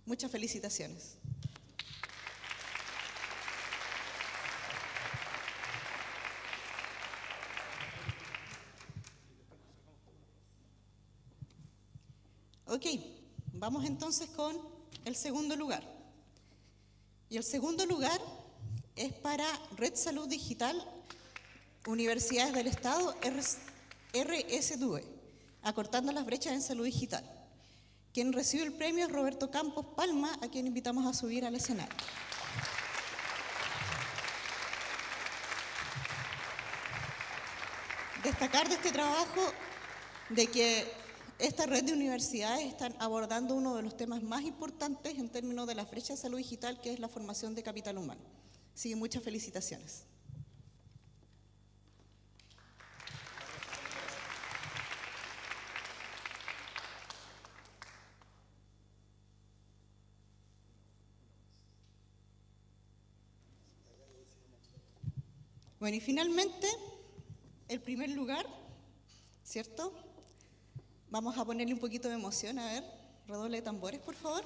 muchas felicitaciones. Ok. Vamos entonces con el segundo lugar. Y el segundo lugar es para Red Salud Digital, Universidades del Estado, RSDUE, acortando las brechas en salud digital. Quien recibe el premio es Roberto Campos Palma, a quien invitamos a subir al escenario. Destacar de este trabajo de que esta red de universidades están abordando uno de los temas más importantes en términos de la brecha de salud digital, que es la formación de capital humano. Así que muchas felicitaciones. Bueno, y finalmente, el primer lugar, ¿cierto? Vamos a ponerle un poquito de emoción, a ver, redoble de tambores, por favor.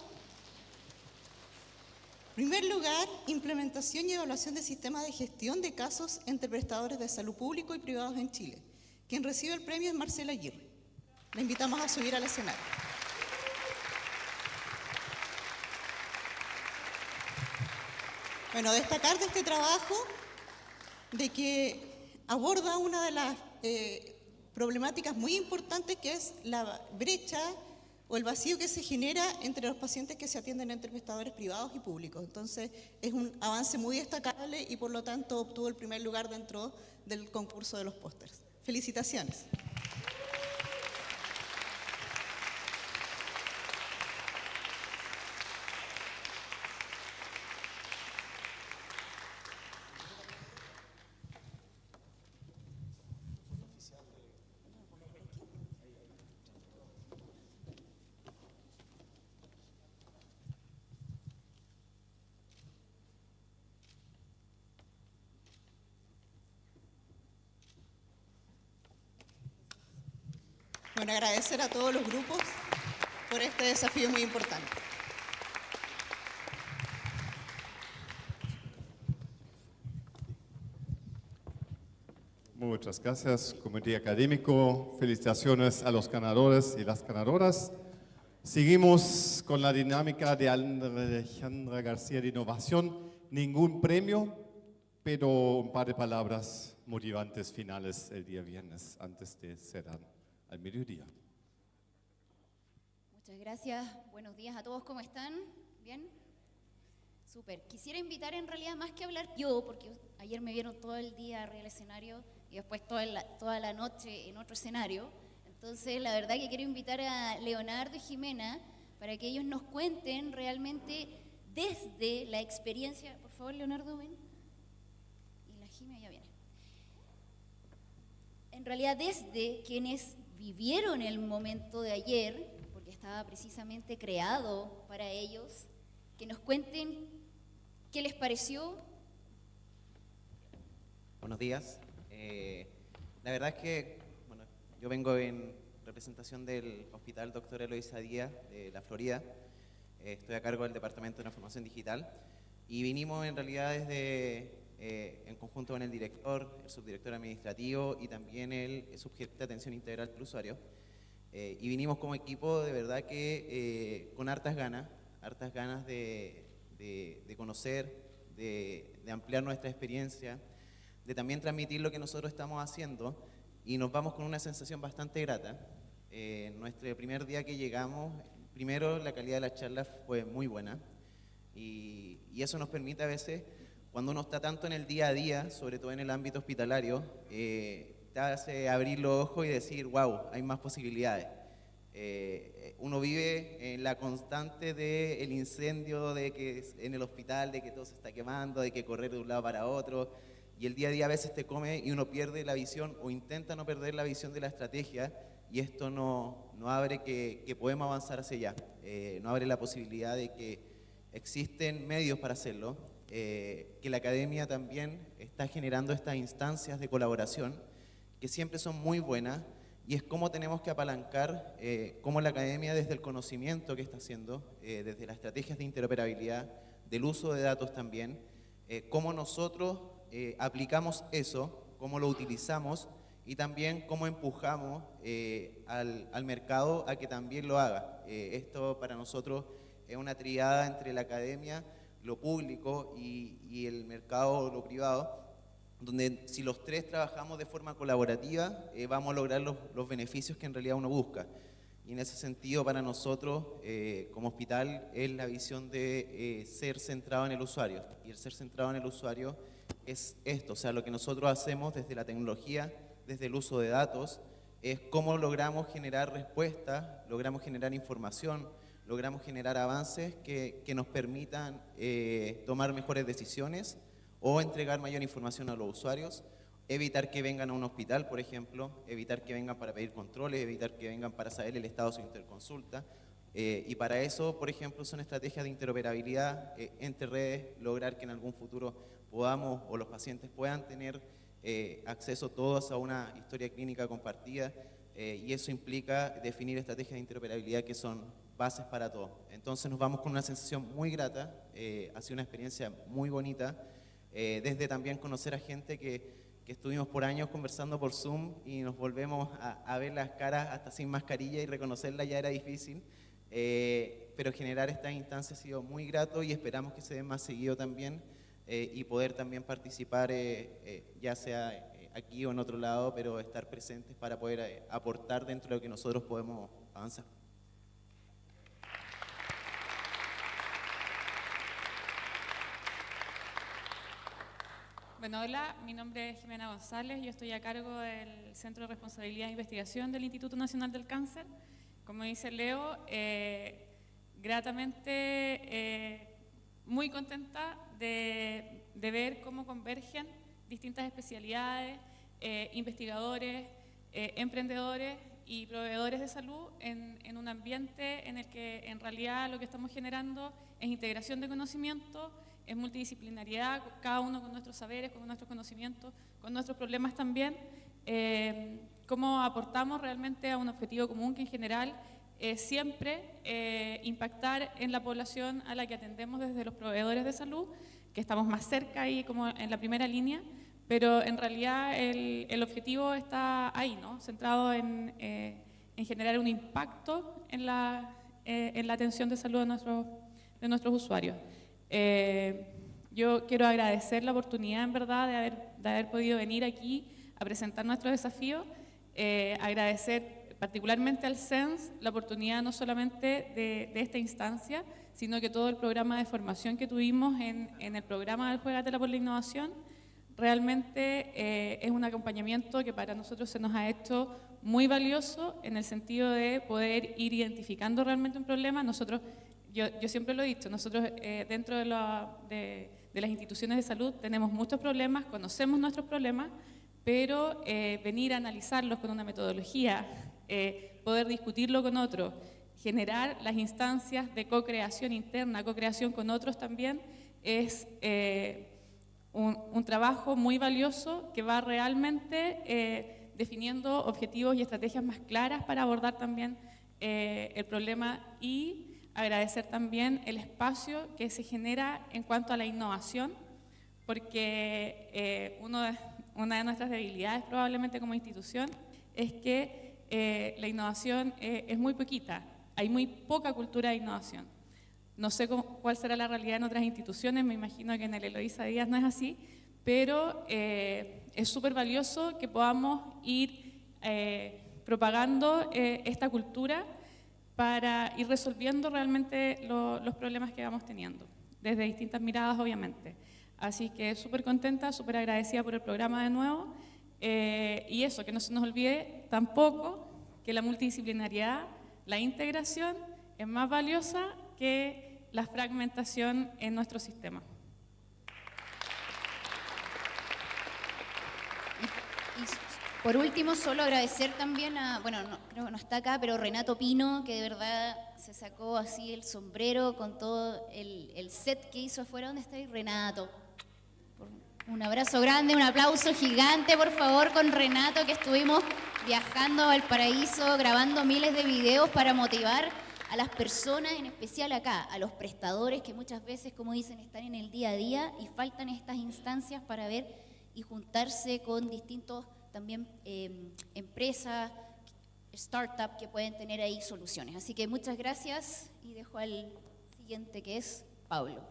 Primer lugar, implementación y evaluación de sistemas de gestión de casos entre prestadores de salud público y privados en Chile. Quien recibe el premio es Marcela Aguirre. La invitamos a subir al escenario. Bueno, destacar de este trabajo de que aborda una de las problemáticas muy importantes, que es la brecha o el vacío que se genera entre los pacientes que se atienden entre prestadores privados y públicos. Entonces, es un avance muy destacable y por lo tanto obtuvo el primer lugar dentro del concurso de los pósters. Felicitaciones. Bueno, agradecer a todos los grupos por este desafío muy importante. Muchas gracias, comité académico. Felicitaciones a los ganadores y las ganadoras. Seguimos con la dinámica de Alejandra García de Innovación. Ningún premio, pero un par de palabras motivantes finales el día viernes antes de cerrar al mediodía. Muchas gracias. Buenos días a todos. ¿Cómo están? ¿Bien? Súper. Quisiera invitar en realidad más que hablar yo, porque ayer me vieron todo el día arriba del escenario y después toda la noche en otro escenario. Entonces, la verdad que quiero invitar a Leonardo y Jimena para que ellos nos cuenten realmente desde la experiencia. Por favor, Leonardo, ven. Y la Jimena ya viene. En realidad, desde quienes vivieron el momento de ayer, porque estaba precisamente creado para ellos, que nos cuenten qué les pareció. Buenos días. La verdad es que bueno, yo vengo en representación del Hospital Dr. Eloísa Díaz de la Florida. Estoy a cargo del Departamento de Transformación Digital y vinimos en realidad desde, en conjunto con el director, el subdirector administrativo y también el subgerente de atención integral del usuario. Y vinimos como equipo de verdad que con hartas ganas de conocer, de ampliar nuestra experiencia, de también transmitir lo que nosotros estamos haciendo, y nos vamos con una sensación bastante grata. Nuestro primer día que llegamos, primero la calidad de las charlas fue muy buena, y eso nos permite a veces, cuando uno está tanto en el día a día, sobre todo en el ámbito hospitalario, te hace abrir los ojos y decir, wow, hay más posibilidades. Uno vive en la constante del incendio de que en el hospital, de que todo se está quemando, de que correr de un lado para otro, y el día a día a veces te come y uno pierde la visión o intenta no perder la visión de la estrategia, y esto no abre que podemos avanzar hacia allá, no abre la posibilidad de que existen medios para hacerlo, que la academia también está generando estas instancias de colaboración que siempre son muy buenas, y es cómo tenemos que apalancar, cómo la academia desde el conocimiento que está haciendo, desde las estrategias de interoperabilidad, del uso de datos también, cómo nosotros aplicamos eso, cómo lo utilizamos y también cómo empujamos al mercado a que también lo haga. Esto para nosotros es una triada entre la academia, lo público y el mercado, lo privado, donde si los tres trabajamos de forma colaborativa, vamos a lograr los beneficios que en realidad uno busca. Y en ese sentido, para nosotros, como hospital, es la visión de ser centrado en el usuario. Y el ser centrado en el usuario es esto, o sea, lo que nosotros hacemos desde la tecnología, desde el uso de datos, es cómo logramos generar respuestas, logramos generar información, logramos generar avances que nos permitan tomar mejores decisiones o entregar mayor información a los usuarios, evitar que vengan a un hospital, por ejemplo, evitar que vengan para pedir controles, evitar que vengan para saber el estado de su interconsulta. Y para eso, por ejemplo, son estrategias de interoperabilidad entre redes, lograr que en algún futuro podamos o los pacientes puedan tener acceso todos a una historia clínica compartida, y eso implica definir estrategias de interoperabilidad que son bases para todo. Entonces nos vamos con una sensación muy grata, ha sido una experiencia muy bonita, desde también conocer a gente que estuvimos por años conversando por Zoom y nos volvemos a ver las caras hasta sin mascarilla y reconocerla ya era difícil, pero generar estas instancias ha sido muy grato y esperamos que se den más seguido también, y poder también participar ya sea aquí o en otro lado, pero estar presentes para poder aportar dentro de lo que nosotros podemos avanzar. Bueno, hola, mi nombre es Jimena González, yo estoy a cargo del Centro de Responsabilidad e Investigación del Instituto Nacional del Cáncer. Como dice Leo, gratamente muy contenta de ver cómo convergen distintas especialidades, investigadores, emprendedores y proveedores de salud en un ambiente en el que en realidad lo que estamos generando es integración de conocimiento, es multidisciplinariedad, cada uno con nuestros saberes, con nuestros conocimientos, con nuestros problemas también, cómo aportamos realmente a un objetivo común que en general es siempre impactar en la población a la que atendemos desde los proveedores de salud, que estamos más cerca ahí como en la primera línea, pero en realidad el objetivo está ahí, ¿no? Centrado en generar un impacto en la atención de salud de nuestros usuarios. Yo quiero agradecer la oportunidad, en verdad, de haber podido venir aquí a presentar nuestro desafío, agradecer particularmente al CENS la oportunidad no solamente de esta instancia, sino que todo el programa de formación que tuvimos en el programa del Juégatela por la Innovación, realmente es un acompañamiento que para nosotros se nos ha hecho muy valioso en el sentido de poder ir identificando realmente un problema. Yo siempre lo he dicho, nosotros dentro de las instituciones de salud tenemos muchos problemas, conocemos nuestros problemas, pero venir a analizarlos con una metodología, poder discutirlo con otros, generar las instancias de co-creación interna, co-creación con otros también, es un trabajo muy valioso que va realmente definiendo objetivos y estrategias más claras para abordar también el problema, y agradecer también el espacio que se genera en cuanto a la innovación, porque una de nuestras debilidades probablemente como institución es que la innovación es muy poquita, hay muy poca cultura de innovación. No sé cuál será la realidad en otras instituciones, me imagino que en el Eloísa Díaz no es así, pero es súper valioso que podamos ir propagando esta cultura para ir resolviendo realmente los problemas que vamos teniendo, desde distintas miradas obviamente. Así que súper contenta, súper agradecida por el programa de nuevo, y eso, que no se nos olvide tampoco que la multidisciplinariedad, la integración es más valiosa que la fragmentación en nuestro sistema. Y por último, solo agradecer también creo que no está acá, pero Renato Pino, que de verdad se sacó así el sombrero con todo el set que hizo afuera. ¿Dónde está ahí Renato? Un abrazo grande, un aplauso gigante, por favor, con Renato, que estuvimos viajando a Valparaíso, grabando miles de videos para motivar a las personas, en especial acá, a los prestadores que muchas veces, como dicen, están en el día a día y faltan estas instancias para ver y juntarse con distintos también empresas, startups que pueden tener ahí soluciones. Así que muchas gracias y dejo al siguiente, que es Pablo.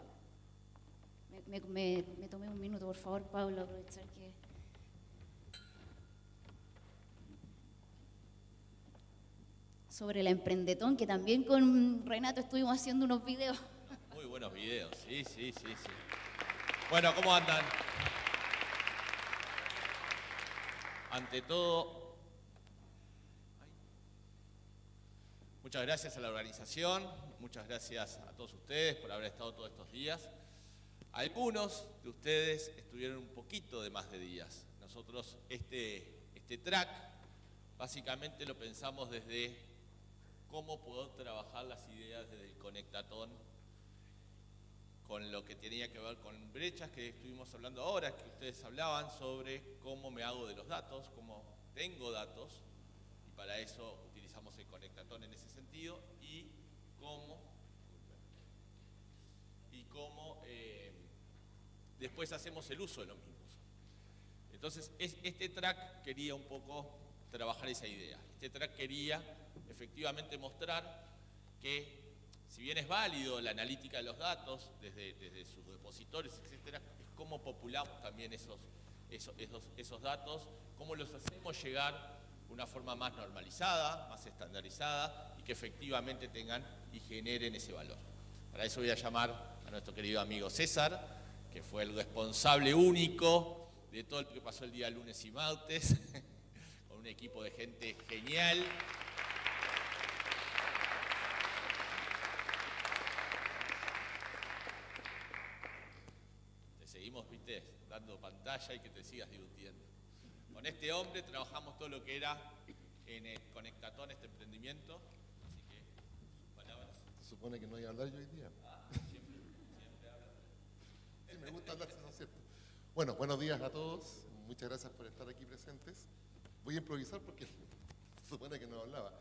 Me tomé un minuto, por favor, Pablo, aprovechar que... Sobre la Emprendetón, que también con Renato estuvimos haciendo unos videos. Muy buenos videos, sí. Bueno, ¿cómo andan? Ante todo, muchas gracias a la organización, muchas gracias a todos ustedes por haber estado todos estos días. Algunos de ustedes estuvieron un poquito de más de días. Nosotros este track básicamente lo pensamos desde cómo poder trabajar las ideas desde el Conectatón con lo que tenía que ver con brechas que estuvimos hablando ahora, que ustedes hablaban sobre cómo me hago de los datos, cómo tengo datos, y para eso utilizamos el Conectatón en ese sentido, y cómo después hacemos el uso de los mismos. Entonces, este track quería un poco trabajar esa idea. Este track quería efectivamente mostrar que, si bien es válido la analítica de los datos desde sus depositores, etcétera, es cómo populamos también esos datos, cómo los hacemos llegar de una forma más normalizada, más estandarizada, y que efectivamente tengan y generen ese valor. Para eso voy a llamar a nuestro querido amigo César, que fue el responsable único de todo lo que pasó el día lunes y martes, con un equipo de gente genial. Te seguimos, viste, dando pantalla y que te sigas divirtiendo. Con este hombre trabajamos todo lo que era en el Conectatón, este emprendimiento. Así que, palabras. Se supone que no iba a hablar yo hoy día. Siempre habla. Sí, me gusta hablar, ¿no es cierto? Bueno, buenos días a todos. Muchas gracias por estar aquí presentes. Voy a improvisar porque se supone que no hablaba.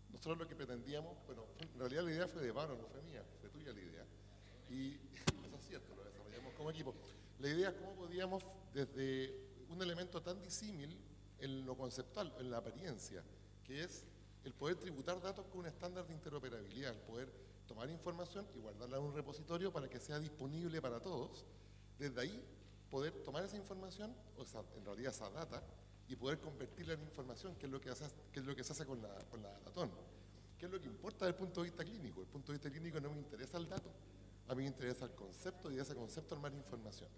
Nosotros lo que pretendíamos, bueno, en realidad la idea fue de Pablo, no fue mía, fue tuya la idea. Y eso es cierto, lo desarrollamos como equipo. La idea es cómo podíamos, desde un elemento tan disímil en lo conceptual, en la apariencia, que es el poder tributar datos con un estándar de interoperabilidad, el poder tomar información y guardarla en un repositorio para que sea disponible para todos. Desde ahí, poder tomar esa información, o sea, en realidad esa data, y poder convertirla en información, que es lo que se hace con la datatón. ¿Qué es lo que importa desde el punto de vista clínico? Desde el punto de vista clínico no me interesa el dato, a mí me interesa el concepto y de ese concepto armar información.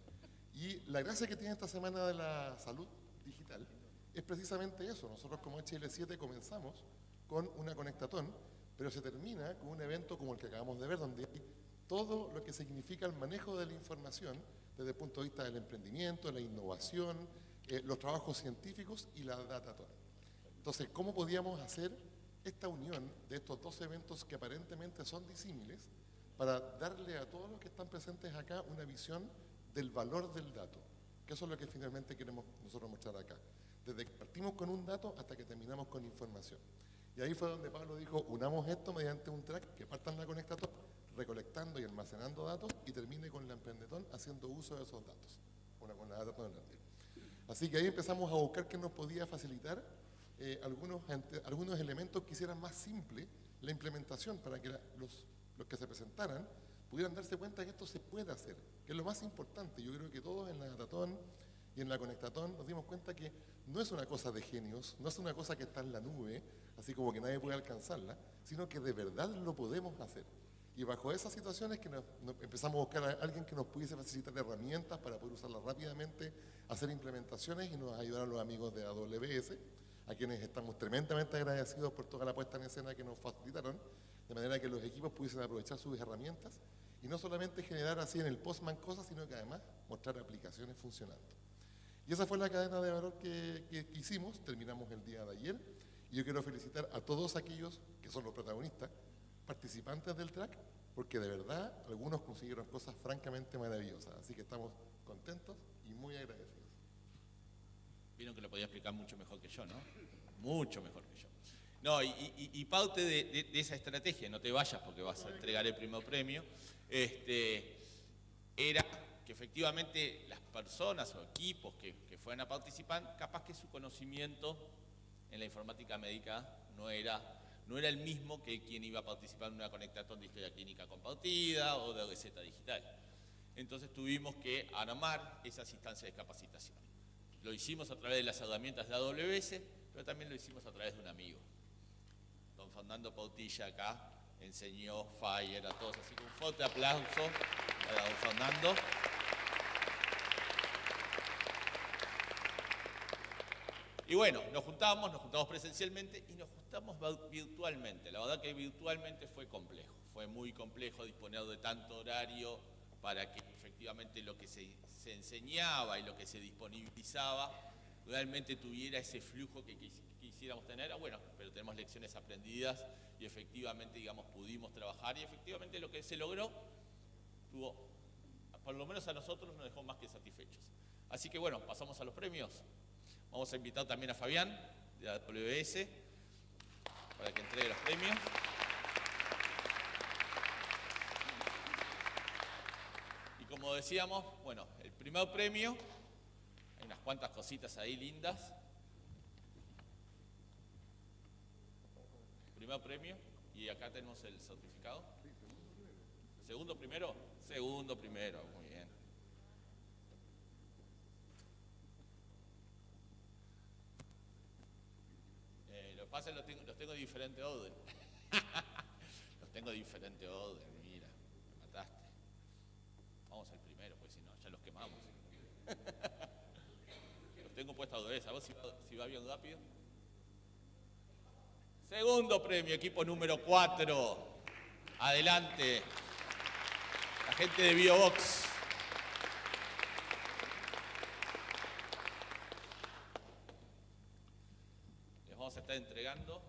Y la gracia que tiene esta Semana de la Salud Digital es precisamente eso. Nosotros como HL7 comenzamos con una conectatón, pero se termina con un evento como el que acabamos de ver, donde hay todo lo que significa el manejo de la información desde el punto de vista del emprendimiento, la innovación, los trabajos científicos y la datatón. Entonces, ¿cómo podíamos hacer esta unión de estos dos eventos que aparentemente son disímiles para darle a todos los que están presentes acá una visión del valor del dato? Que eso es lo que finalmente queremos nosotros mostrar acá. Desde que partimos con un dato hasta que terminamos con información. Y ahí fue donde Pablo dijo, unamos esto mediante un track que parta en la conectatón, recolectando y almacenando datos, y termine con la emprendetón haciendo uso de esos datos, con la datatón grande. Así que ahí empezamos a buscar qué nos podía facilitar algunos elementos que hicieran más simple la implementación para que los que se presentaran pudieran darse cuenta que esto se puede hacer, que es lo más importante. Yo creo que todos en la datatón y en la conectatón nos dimos cuenta que no es una cosa de genios, no es una cosa que está en la nube, así como que nadie puede alcanzarla, sino que de verdad lo podemos hacer. Y bajo esas situaciones que nos empezamos a buscar a alguien que nos pudiese facilitar herramientas para poder usarlas rápidamente, hacer implementaciones, y nos ayudaron los amigos de AWS, a quienes estamos tremendamente agradecidos por toda la puesta en escena que nos facilitaron, de manera que los equipos pudiesen aprovechar sus herramientas y no solamente generar así en el Postman cosas, sino que además mostrar aplicaciones funcionando. Y esa fue la cadena de valor que hicimos, terminamos el día de ayer, y yo quiero felicitar a todos aquellos que son los protagonistas, participantes del track, porque de verdad algunos consiguieron cosas francamente maravillosas, así que estamos contentos y muy agradecidos. Vieron que lo podía explicar mucho mejor que yo, ¿no? Mucho mejor que yo. No, y paute de esa estrategia, no te vayas porque vas a entregar el primer premio, era que efectivamente las personas o equipos que fueran a participar, capaz que su conocimiento en la informática médica no era el mismo que quien iba a participar en una conectatón de historia clínica compartida o de receta digital. Entonces tuvimos que armar esas instancias de capacitación. Lo hicimos a través de las herramientas de AWS, pero también lo hicimos a través de un amigo. Don Fernando Portilla acá enseñó Fire a todos, así que un fuerte aplauso para don Fernando. Y bueno, nos juntamos presencialmente y nos juntamos virtualmente. La verdad que virtualmente fue complejo, fue muy complejo disponer de tanto horario para que efectivamente lo que se enseñaba y lo que se disponibilizaba realmente tuviera ese flujo que quisiéramos tener. Bueno, pero tenemos lecciones aprendidas y efectivamente, digamos, pudimos trabajar y efectivamente lo que se logró tuvo, por lo menos a nosotros, nos dejó más que satisfechos. Así que bueno, pasamos a los premios. Vamos a invitar también a Fabián de AWS para que entregue los premios. Y como decíamos, bueno, el primer premio, hay unas cuantas cositas ahí lindas. Primer premio, y acá tenemos el certificado. ¿Segundo primero? Segundo primero, muy bien. Lo que pasa es que los tengo de diferente orden. Los tengo de diferente orden, mira, me mataste. Vamos al primero, pues si no, ya los quemamos. Los tengo puestos a doblez, a ver si va bien rápido. Segundo premio, equipo número 4. Adelante. La gente de BioBox. Les vamos a estar entregando.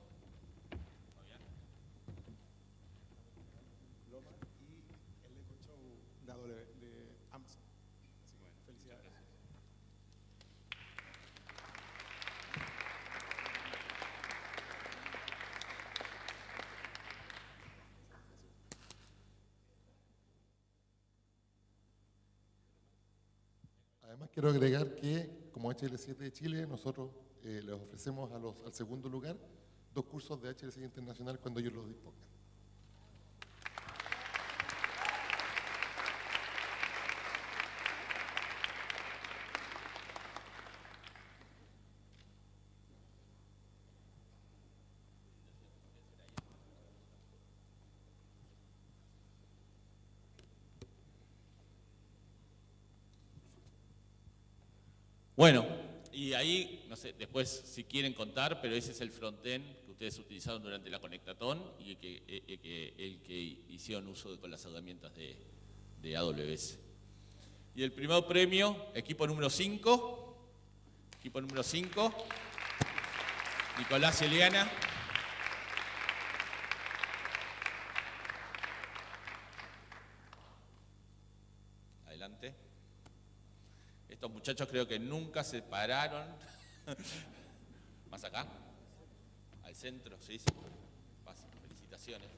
Loma y el Eco Show de Amazon. Así que bueno, felicidades. Además, quiero agregar que, como HL7 de Chile, nosotros les ofrecemos al segundo lugar 2 cursos de HL7 Internacional cuando ellos los dispongan. Bueno, y ahí, no sé, después si quieren contar, pero ese es el frontend que ustedes utilizaron durante la Conectatón y el que hicieron uso con las herramientas de AWS. Y el primer premio, equipo número 5, Nicolás y Eliana. Adelante. Estos muchachos creo que nunca se pararon. ¿Más acá? Al centro, sí. Felicitaciones.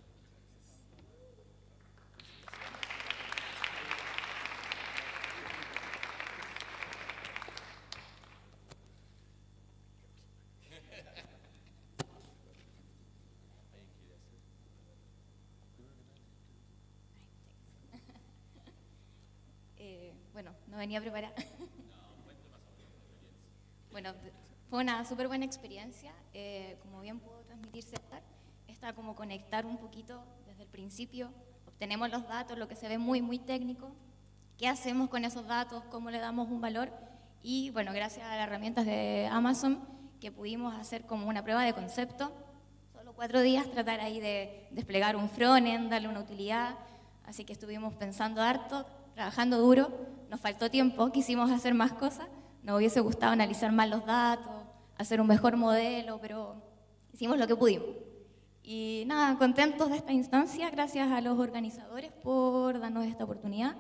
Bueno, no venía preparada. Bueno, fue una súper buena experiencia. Como bien puedo transmitir César, está como conectar un poquito desde el principio. Obtenemos los datos, lo que se ve muy, muy técnico. ¿Qué hacemos con esos datos? ¿Cómo le damos un valor? Y bueno, gracias a las herramientas de Amazon, que pudimos hacer como una prueba de concepto. Solo 4 días tratar ahí de desplegar un frontend, darle una utilidad. Así que estuvimos pensando harto, trabajando duro. Nos faltó tiempo, quisimos hacer más cosas. Nos hubiese gustado analizar más los datos, hacer un mejor modelo, pero hicimos lo que pudimos. Y nada, contentos de esta instancia, gracias a los organizadores por darnos esta oportunidad,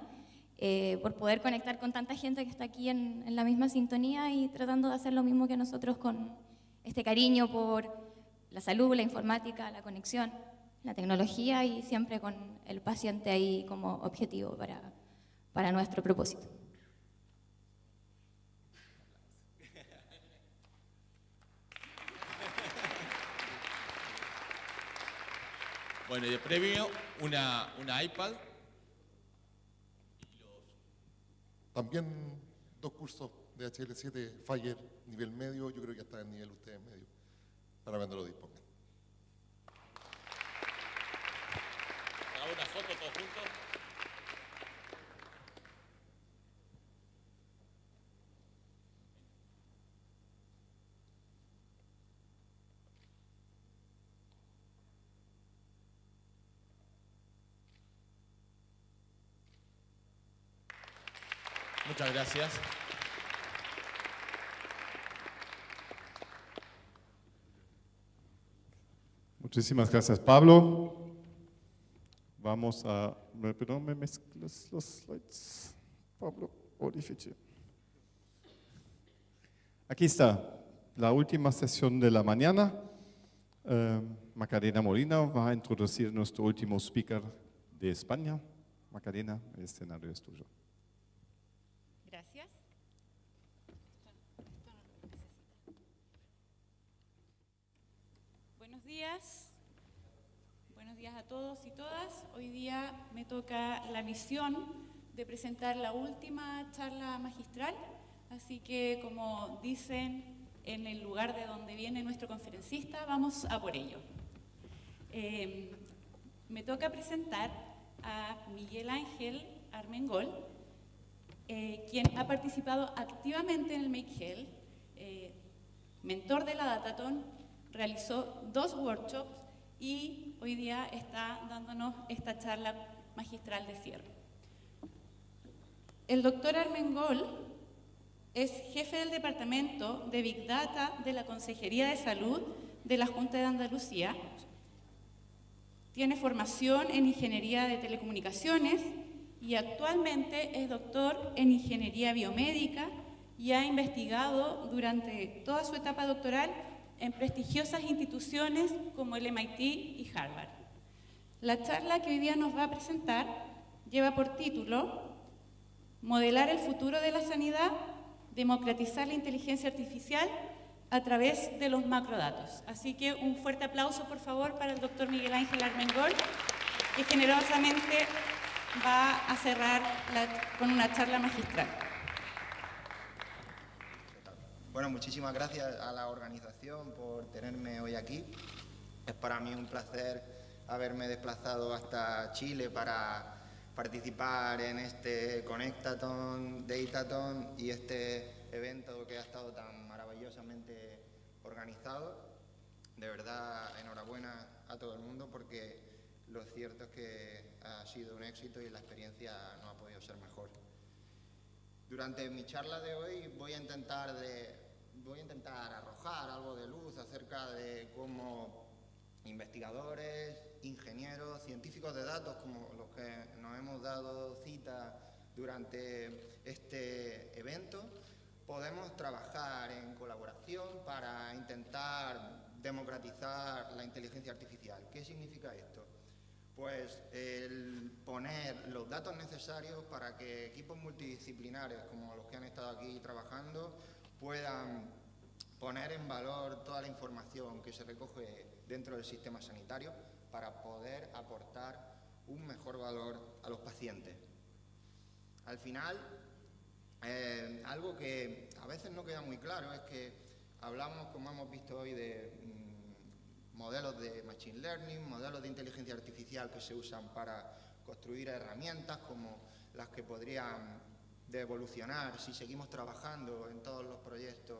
por poder conectar con tanta gente que está aquí en la misma sintonía y tratando de hacer lo mismo que nosotros con este cariño por la salud, la informática, la conexión, la tecnología y siempre con el paciente ahí como objetivo para nuestro propósito. Bueno, y de premio, una iPad. También 2 cursos de HL7 Fire nivel medio, yo creo que ya está en nivel ustedes medio, para cuando lo dispongan. Hagamos una foto todos juntos. Muchas gracias. Muchísimas gracias, Pablo. Vamos a... Perdón, me mezclas los slides. Pablo, difícil. Aquí está la última sesión de la mañana. Macarena Molina va a introducir nuestro último speaker de España. Macarena, el escenario es tuyo. Gracias. Buenos días. Buenos días a todos y todas. Hoy día me toca la misión de presentar la última charla magistral. Así que, como dicen en el lugar de donde viene nuestro conferencista, vamos a por ello. Me toca presentar a Miguel Ángel Armengol, quien ha participado activamente en el Make Health, mentor de la Datathon, realizó 2 workshops y hoy día está dándonos esta charla magistral de cierre. El doctor Armengol es jefe del Departamento de Big Data de la Consejería de Salud de la Junta de Andalucía. Tiene formación en Ingeniería de Telecomunicaciones y actualmente es doctor en Ingeniería Biomédica y ha investigado durante toda su etapa doctoral en prestigiosas instituciones como el MIT y Harvard. La charla que hoy día nos va a presentar lleva por título modelar el futuro de la sanidad, democratizar la inteligencia artificial a través de los macrodatos. Así que un fuerte aplauso, por favor, para el doctor Miguel Ángel Armengol, que generosamente va a cerrar con una charla magistral. Bueno, muchísimas gracias a la organización por tenerme hoy aquí. Es para mí un placer haberme desplazado hasta Chile para participar en este Conectathon, Datathon y este evento que ha estado tan maravillosamente organizado. De verdad, enhorabuena a todo el mundo porque lo cierto es que ha sido un éxito y la experiencia no ha podido ser mejor. Durante mi charla de hoy voy a intentar arrojar algo de luz acerca de cómo investigadores, ingenieros, científicos de datos, como los que nos hemos dado cita durante este evento, podemos trabajar en colaboración para intentar democratizar la inteligencia artificial. ¿Qué significa esto? Pues el poner los datos necesarios para que equipos multidisciplinares como los que han estado aquí trabajando puedan poner en valor toda la información que se recoge dentro del sistema sanitario para poder aportar un mejor valor a los pacientes. Al final, algo que a veces no queda muy claro es que hablamos, como hemos visto hoy, de modelos de machine learning, modelos de inteligencia artificial que se usan para construir herramientas como las que podrían evolucionar si seguimos trabajando en todos los proyectos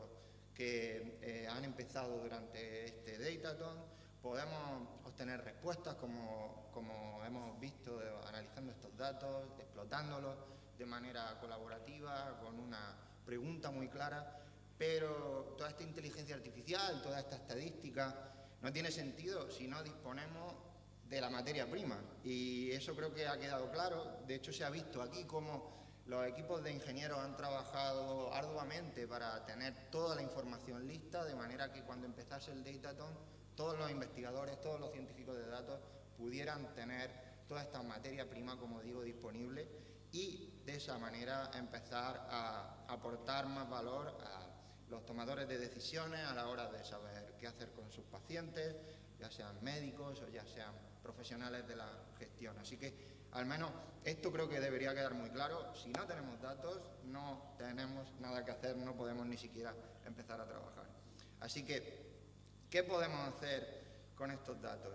que han empezado durante este Datathon. Podemos obtener respuestas como hemos visto analizando estos datos, explotándolos de manera colaborativa, con una pregunta muy clara, pero toda esta inteligencia artificial, toda esta estadística no tiene sentido si no disponemos de la materia prima, y eso creo que ha quedado claro. De hecho, se ha visto aquí cómo los equipos de ingenieros han trabajado arduamente para tener toda la información lista, de manera que cuando empezase el Datathon, todos los investigadores, todos los científicos de datos pudieran tener toda esta materia prima, como digo, disponible, y de esa manera empezar a aportar más valor a los tomadores de decisiones a la hora de saber qué hacer con sus pacientes, ya sean médicos o ya sean profesionales de la gestión. Así que al menos esto creo que debería quedar muy claro. Si no tenemos datos, no tenemos nada que hacer, no podemos ni siquiera empezar a trabajar. Así que, ¿qué podemos hacer con estos datos?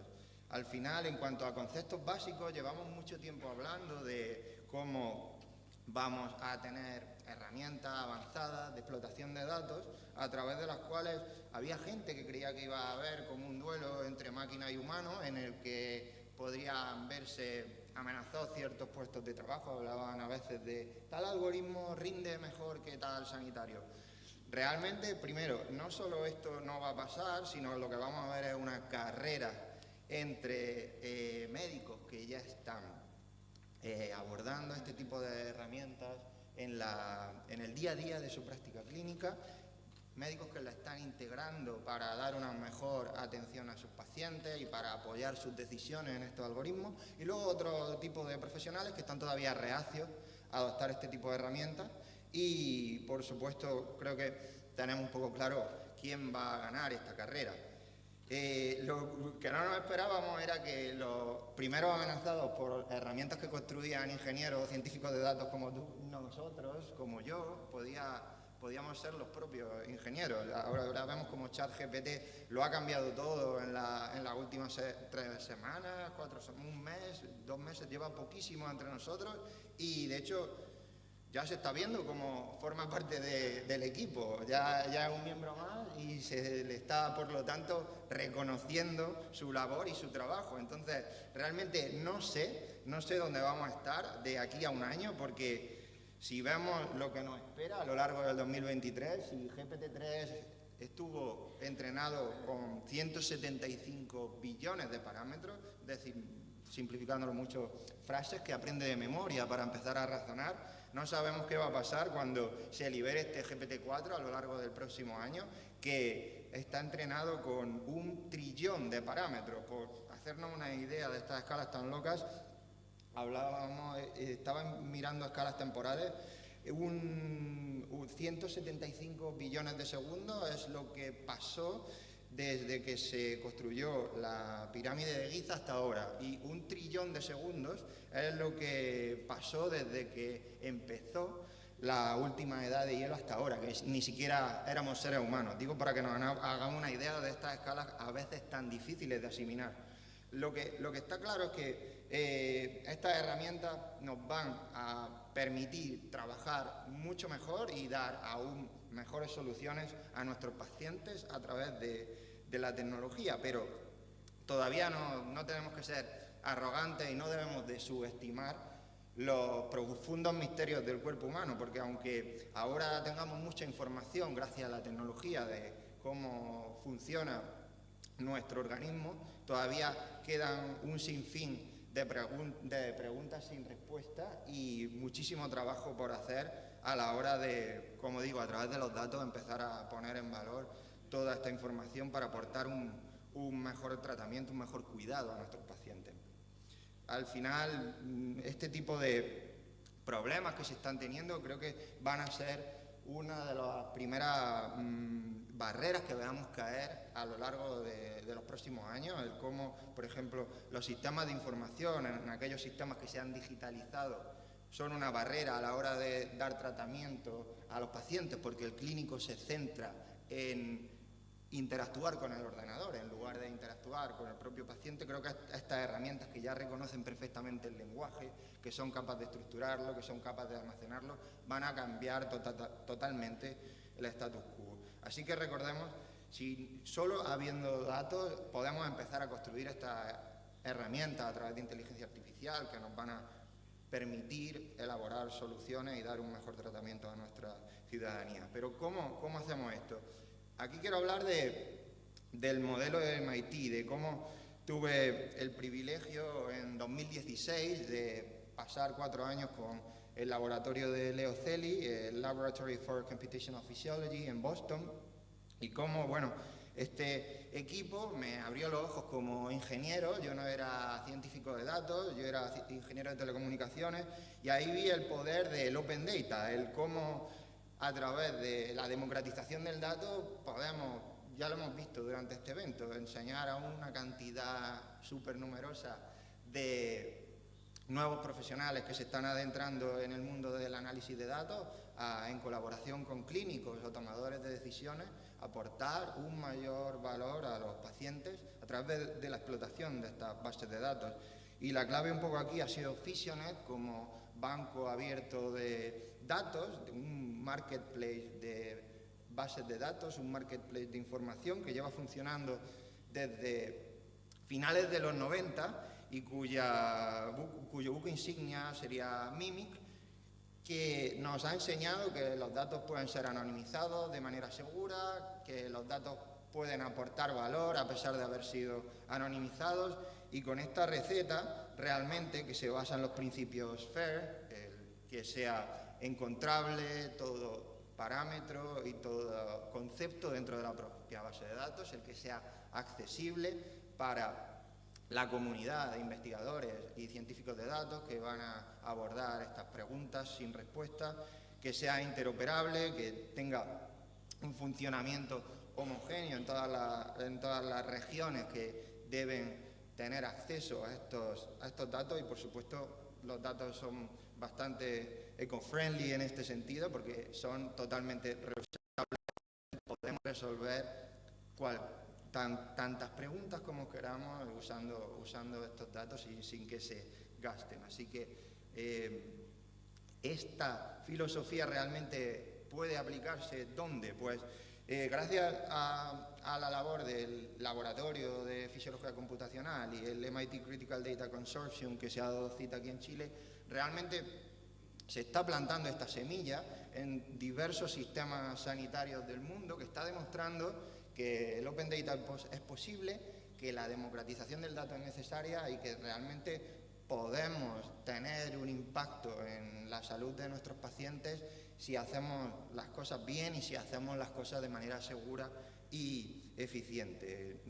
Al final, en cuanto a conceptos básicos, llevamos mucho tiempo hablando de cómo vamos a tener herramientas avanzadas de explotación de datos a través de las cuales había gente que creía que iba a haber como un duelo entre máquina y humano en el que podrían verse amenazados ciertos puestos de trabajo. Hablaban a veces de tal algoritmo rinde mejor que tal sanitario. Realmente, primero, no solo esto no va a pasar, sino lo que vamos a ver es una carrera entre médicos que ya están abordando este tipo de herramientas en el día a día de su práctica clínica, médicos que la están integrando para dar una mejor atención a sus pacientes y para apoyar sus decisiones en estos algoritmos, y luego otro tipo de profesionales que están todavía reacios a adoptar este tipo de herramientas. Y, por supuesto, creo que tenemos un poco claro quién va a ganar esta carrera. Lo que no nos esperábamos era que los primeros amenazados por herramientas que construían ingenieros o científicos de datos como nosotros, como yo, podíamos ser los propios ingenieros. Ahora vemos como ChatGPT lo ha cambiado todo en las últimas 3 semanas, 4, un mes, 2 meses, lleva poquísimo entre nosotros, y de hecho ya se está viendo como forma parte del equipo, ya es un miembro más y se le está, por lo tanto, reconociendo su labor y su trabajo. Entonces, realmente no sé dónde vamos a estar de aquí a un año, porque si vemos lo que nos espera a lo largo del 2023, si GPT-3 estuvo entrenado con 175 billones de parámetros, es decir, simplificándolo mucho, frases que aprende de memoria para empezar a razonar. No sabemos qué va a pasar cuando se libere este GPT-4 a lo largo del próximo año, que está entrenado con 1 trillón de parámetros. Por hacernos una idea de estas escalas tan locas, estaba mirando escalas temporales, 175 billones de segundos es lo que pasó desde que se construyó la pirámide de Giza hasta ahora, y 1 trillón de segundos es lo que pasó desde que empezó la última edad de hielo hasta ahora, que ni siquiera éramos seres humanos. Digo para que nos hagamos una idea de estas escalas a veces tan difíciles de asimilar. Lo que está claro es que estas herramientas nos van a permitir trabajar mucho mejor y dar aún mejores soluciones a nuestros pacientes a través de la tecnología, pero todavía no tenemos que ser arrogantes y no debemos de subestimar los profundos misterios del cuerpo humano, porque aunque ahora tengamos mucha información gracias a la tecnología de cómo funciona nuestro organismo, todavía quedan un sinfín de preguntas sin respuesta y muchísimo trabajo por hacer a la hora de, como digo, a través de los datos empezar a poner en valor toda esta información para aportar un mejor tratamiento, un mejor cuidado a nuestros pacientes. Al final, este tipo de problemas que se están teniendo creo que van a ser una de las primeras barreras que veamos caer a lo largo de los próximos años, el cómo, por ejemplo, los sistemas de información, en aquellos sistemas que se han digitalizado, son una barrera a la hora de dar tratamiento a los pacientes, porque el clínico se centra en interactuar con el ordenador en lugar de interactuar con el propio paciente. Creo que estas herramientas que ya reconocen perfectamente el lenguaje, que son capaces de estructurarlo, que son capaces de almacenarlo, van a cambiar totalmente el status quo. Así que recordemos, si solo habiendo datos podemos empezar a construir estas herramientas a través de inteligencia artificial que nos van a permitir elaborar soluciones y dar un mejor tratamiento a nuestra ciudadanía. Pero ¿cómo hacemos esto? Aquí quiero hablar del modelo de MIT, de cómo tuve el privilegio en 2016 de pasar 4 años con el laboratorio de Leo Celi, el Laboratory for Computational Physiology en Boston, y cómo, bueno, este equipo me abrió los ojos como ingeniero. Yo no era científico de datos, yo era ingeniero de telecomunicaciones, y ahí vi el poder del Open Data, el cómo a través de la democratización del dato podemos, ya lo hemos visto durante este evento, enseñar a una cantidad súper numerosa de nuevos profesionales que se están adentrando en el mundo del análisis de datos, en colaboración con clínicos o tomadores de decisiones, aportar un mayor valor a los pacientes a través de la explotación de estas bases de datos. Y la clave un poco aquí ha sido Physionet como banco abierto de datos, un marketplace de bases de datos, un marketplace de información que lleva funcionando desde finales de los 90 y cuyo buque insignia sería Mimic, que nos ha enseñado que los datos pueden ser anonimizados de manera segura, que los datos pueden aportar valor a pesar de haber sido anonimizados, y con esta receta realmente que se basa en los principios FAIR, que sea encontrable todo parámetro y todo concepto dentro de la propia base de datos, el que sea accesible para la comunidad de investigadores y científicos de datos que van a abordar estas preguntas sin respuesta, que sea interoperable, que tenga un funcionamiento homogéneo en todas las regiones que deben tener acceso a estos datos, y por supuesto los datos son bastante eco-friendly en este sentido porque son totalmente reusables. Podemos resolver tantas preguntas como queramos usando estos datos y sin que se gasten. Así que esta filosofía realmente puede aplicarse ¿dónde? Pues gracias a la labor del Laboratorio de Fisiología Computacional y el MIT Critical Data Consortium, que se ha dado cita aquí en Chile, realmente se está plantando esta semilla en diversos sistemas sanitarios del mundo, que está demostrando que el Open Data es posible, que la democratización del dato es necesaria y que realmente podemos tener un impacto en la salud de nuestros pacientes si hacemos las cosas bien y si hacemos las cosas de manera segura y eficiente.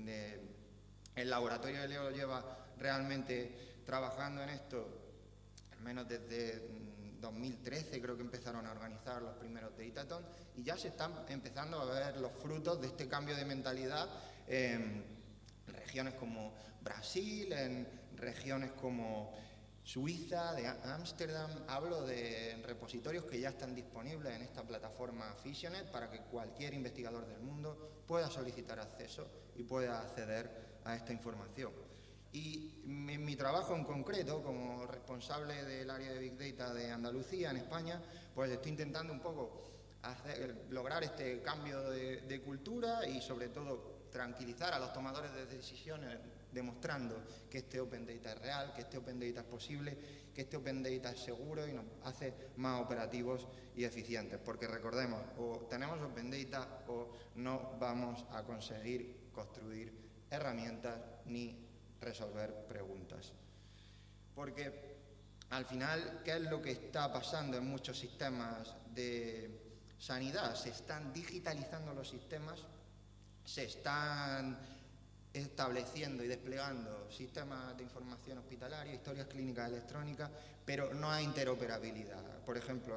El laboratorio de Leo lleva realmente trabajando en esto menos desde 2013 creo que empezaron a organizar los primeros Datathon, y ya se están empezando a ver los frutos de este cambio de mentalidad en regiones como Brasil, en regiones como Suiza, de Ámsterdam. Hablo de repositorios que ya están disponibles en esta plataforma Fissionet para que cualquier investigador del mundo pueda solicitar acceso y pueda acceder a esta información. Y en mi trabajo en concreto, como responsable del área de Big Data de Andalucía, en España, pues estoy intentando un poco lograr este cambio de cultura y sobre todo tranquilizar a los tomadores de decisiones, demostrando que este Open Data es real, que este Open Data es posible, que este Open Data es seguro y nos hace más operativos y eficientes. Porque recordemos, o tenemos Open Data o no vamos a conseguir construir herramientas ni resolver preguntas. Porque al final, ¿qué es lo que está pasando en muchos sistemas de sanidad? Se están digitalizando los sistemas, se están estableciendo y desplegando sistemas de información hospitalaria, historias clínicas electrónicas, pero no hay interoperabilidad. Por ejemplo,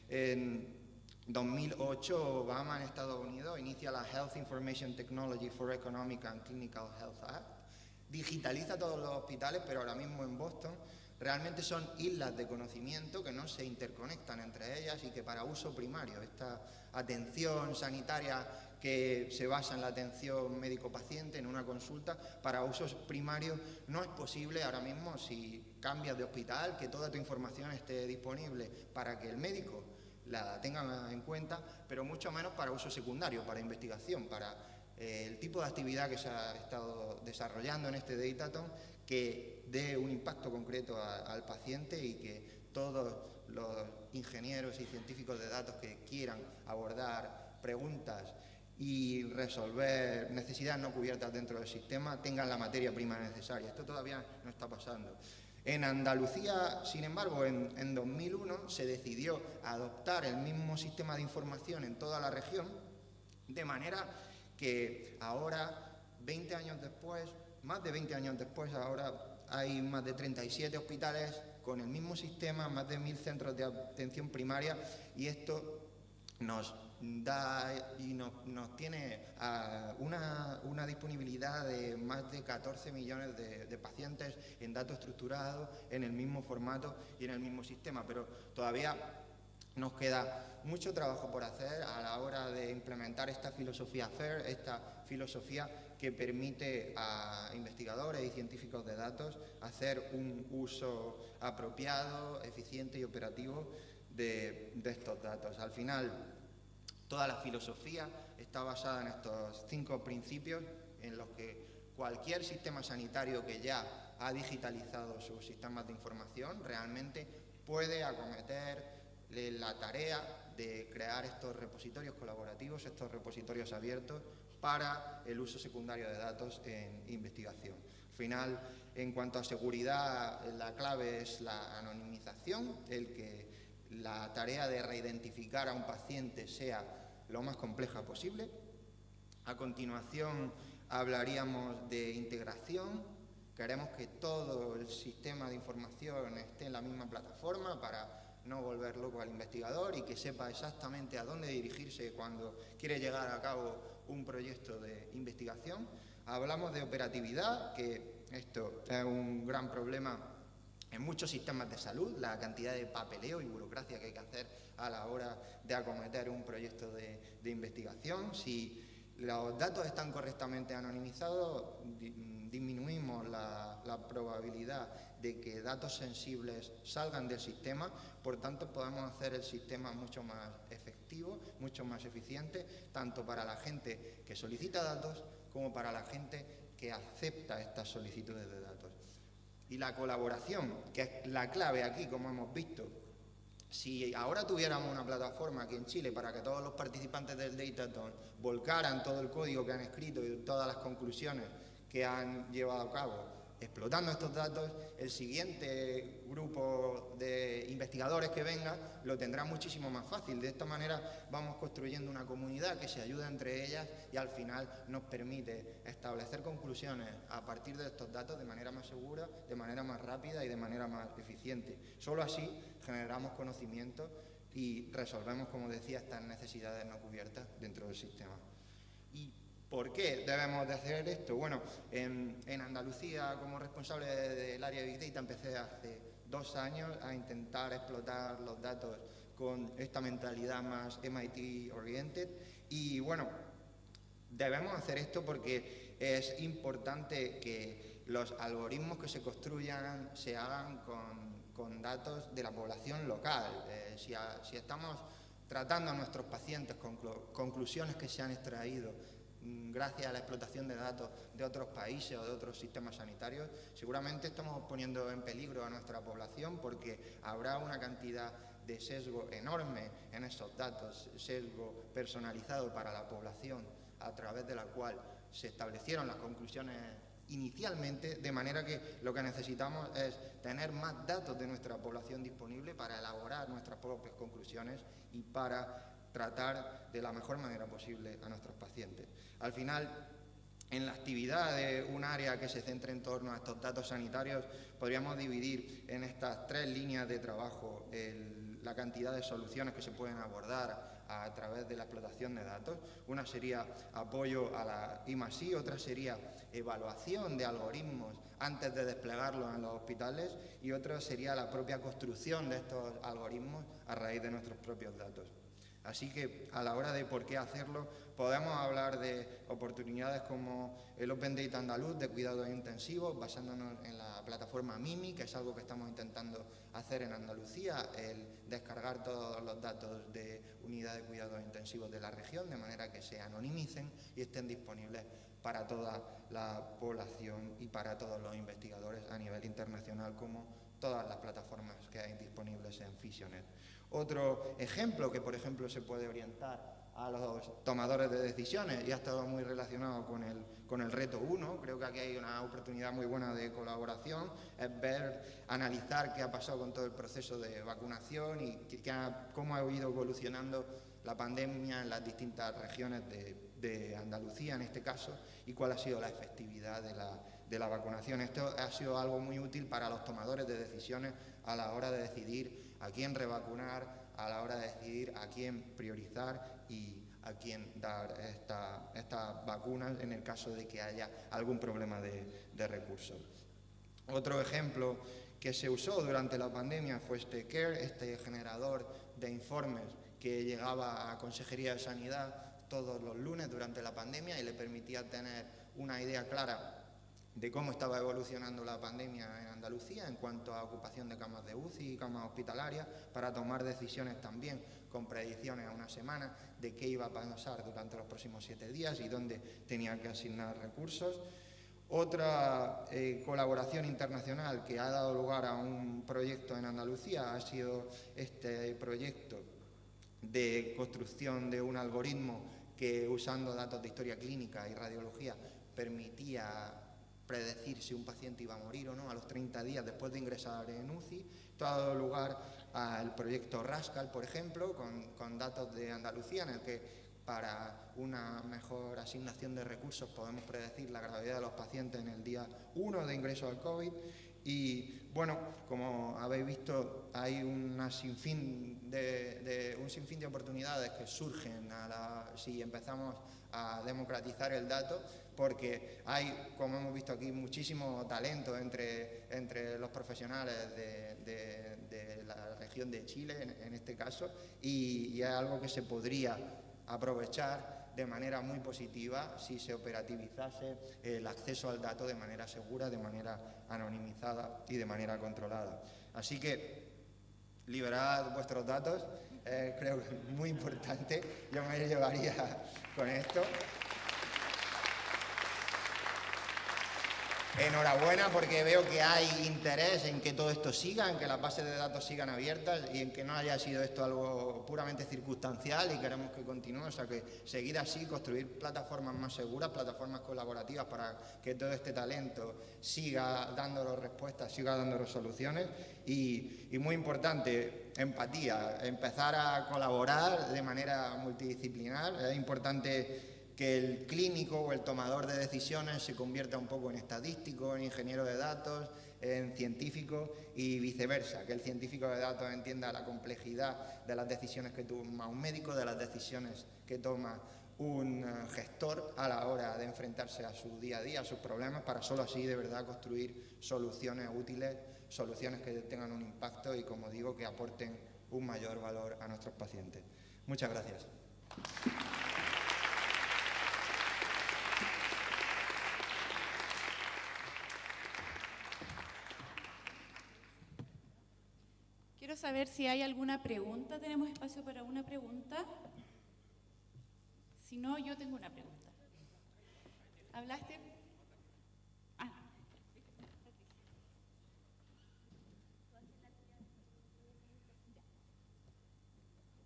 en 2008, Obama en Estados Unidos inicia la Health Information Technology for Economic and Clinical Health Act. Digitaliza todos los hospitales, pero ahora mismo en Boston realmente son islas de conocimiento que no se interconectan entre ellas y que para uso primario, esta atención sanitaria que se basa en la atención médico-paciente en una consulta, para usos primarios no es posible ahora mismo, si cambias de hospital, que toda tu información esté disponible para que el médico la tenga en cuenta, pero mucho menos para uso secundario, para investigación, para el tipo de actividad que se ha estado desarrollando en este Datathon, que dé un impacto concreto al paciente y que todos los ingenieros y científicos de datos que quieran abordar preguntas y resolver necesidades no cubiertas dentro del sistema tengan la materia prima necesaria. Esto todavía no está pasando. En Andalucía, sin embargo, en 2001 se decidió adoptar el mismo sistema de información en toda la región, de manera que ahora, 20 años después, más de 20 años después, ahora hay más de 37 hospitales con el mismo sistema, más de 1000 centros de atención primaria, y esto nos da y nos tiene una disponibilidad de más de 14 millones de pacientes en datos estructurados, en el mismo formato y en el mismo sistema, pero todavía nos queda mucho trabajo por hacer a la hora de implementar esta filosofía FAIR, esta filosofía que permite a investigadores y científicos de datos hacer un uso apropiado, eficiente y operativo de estos datos. Al final, toda la filosofía está basada en estos 5 principios en los que cualquier sistema sanitario que ya ha digitalizado sus sistemas de información realmente puede acometer la tarea de crear estos repositorios colaborativos, estos repositorios abiertos para el uso secundario de datos en investigación. Al final, en cuanto a seguridad, la clave es la anonimización, el que la tarea de reidentificar a un paciente sea lo más compleja posible. A continuación hablaríamos de integración. Queremos que todo el sistema de información esté en la misma plataforma para no volver loco al investigador y que sepa exactamente a dónde dirigirse cuando quiere llevar a cabo un proyecto de investigación. Hablamos de operatividad, que esto es un gran problema en muchos sistemas de salud, la cantidad de papeleo y burocracia que hay que hacer a la hora de acometer un proyecto de investigación. Si los datos están correctamente anonimizados, disminuimos la probabilidad de que datos sensibles salgan del sistema, por tanto podemos hacer el sistema mucho más efectivo, mucho más eficiente, tanto para la gente que solicita datos como para la gente que acepta estas solicitudes de datos. Y la colaboración, que es la clave aquí, como hemos visto. Si ahora tuviéramos una plataforma aquí en Chile para que todos los participantes del Datathon volcaran todo el código que han escrito y todas las conclusiones que han llevado a cabo explotando estos datos, el siguiente grupo de investigadores que venga lo tendrá muchísimo más fácil. De esta manera vamos construyendo una comunidad que se ayuda entre ellas y al final nos permite establecer conclusiones a partir de estos datos de manera más segura, de manera más rápida y de manera más eficiente. Solo así generamos conocimiento y resolvemos, como decía, estas necesidades no cubiertas dentro del sistema. ¿Y por qué debemos de hacer esto? Bueno, en Andalucía, como responsable del área de Big Data, empecé hace 2 años a intentar explotar los datos con esta mentalidad más MIT-oriented. Y bueno, debemos hacer esto porque es importante que los algoritmos que se construyan se hagan con datos de la población local. Si estamos tratando a nuestros pacientes con conclusiones que se han extraído gracias a la explotación de datos de otros países o de otros sistemas sanitarios, seguramente estamos poniendo en peligro a nuestra población porque habrá una cantidad de sesgo enorme en esos datos, sesgo personalizado para la población, a través de la cual se establecieron las conclusiones inicialmente, de manera que lo que necesitamos es tener más datos de nuestra población disponible para elaborar nuestras propias conclusiones y para tratar de la mejor manera posible a nuestros pacientes. Al final, en la actividad de un área que se centre en torno a estos datos sanitarios, podríamos dividir en estas 3 líneas de trabajo la cantidad de soluciones que se pueden abordar a través de la explotación de datos. Una sería apoyo a la I+I, otra sería evaluación de algoritmos antes de desplegarlos en los hospitales y otra sería la propia construcción de estos algoritmos a raíz de nuestros propios datos. Así que a la hora de por qué hacerlo, podemos hablar de oportunidades como el Open Data Andaluz de cuidados intensivos, basándonos en la plataforma MIMI, que es algo que estamos intentando hacer en Andalucía, el descargar todos los datos de unidades de cuidados intensivos de la región, de manera que se anonimicen y estén disponibles para toda la población y para todos los investigadores a nivel internacional, como todas las plataformas que hay disponibles en Physionet. Otro ejemplo que, por ejemplo, se puede orientar a los tomadores de decisiones y ha estado muy relacionado con el reto 1, creo que aquí hay una oportunidad muy buena de colaboración, es ver, analizar qué ha pasado con todo el proceso de vacunación y cómo ha ido evolucionando la pandemia en las distintas regiones de Andalucía, en este caso, y cuál ha sido la efectividad de la vacunación. Esto ha sido algo muy útil para los tomadores de decisiones a la hora de decidir a quién revacunar, a la hora de decidir a quién priorizar y a quién dar estas vacunas en el caso de que haya algún problema de recursos. Otro ejemplo que se usó durante la pandemia fue este CARE, este generador de informes que llegaba a Consejería de Sanidad todos los lunes durante la pandemia y le permitía tener una idea clara de cómo estaba evolucionando la pandemia en Andalucía en cuanto a ocupación de camas de UCI y camas hospitalarias, para tomar decisiones también con predicciones a una semana de qué iba a pasar durante los próximos 7 días y dónde tenía que asignar recursos. Otra colaboración internacional que ha dado lugar a un proyecto en Andalucía ha sido este proyecto de construcción de un algoritmo que, usando datos de historia clínica y radiología, permitía predecir si un paciente iba a morir o no a los 30 días después de ingresar en UCI. Esto ha dado lugar al proyecto Rascal, por ejemplo, con datos de Andalucía, en el que para una mejor asignación de recursos podemos predecir la gravedad de los pacientes en el día 1 de ingreso al COVID. Y bueno, como habéis visto, hay un sinfín de oportunidades que surgen si empezamos a democratizar el dato, porque hay, como hemos visto aquí, muchísimo talento entre los profesionales de la región de Chile, en este caso, y es algo que se podría aprovechar de manera muy positiva si se operativizase el acceso al dato de manera segura, de manera anonimizada y de manera controlada. Así que liberad vuestros datos, creo que es muy importante. Yo me llevaría con esto. enhorabuena porque veo que hay interés en que todo esto siga, en que las bases de datos sigan abiertas y en que no haya sido esto algo puramente circunstancial y queremos que continúe, o sea que seguir así, construir plataformas más seguras, plataformas colaborativas para que todo este talento siga dándonos respuestas, siga dándonos soluciones y muy importante, empatía, empezar a colaborar de manera multidisciplinar. Es importante que el clínico o el tomador de decisiones se convierta un poco en estadístico, en ingeniero de datos, en científico y viceversa, que el científico de datos entienda la complejidad de las decisiones que toma un médico, de las decisiones que toma un gestor a la hora de enfrentarse a su día a día, a sus problemas, para solo así de verdad construir soluciones útiles, soluciones que tengan un impacto y, como digo, que aporten un mayor valor a nuestros pacientes. Muchas gracias. Quiero saber si hay alguna pregunta. ¿Tenemos espacio para una pregunta? Si no, yo tengo una pregunta. ¿Hablaste? Ah.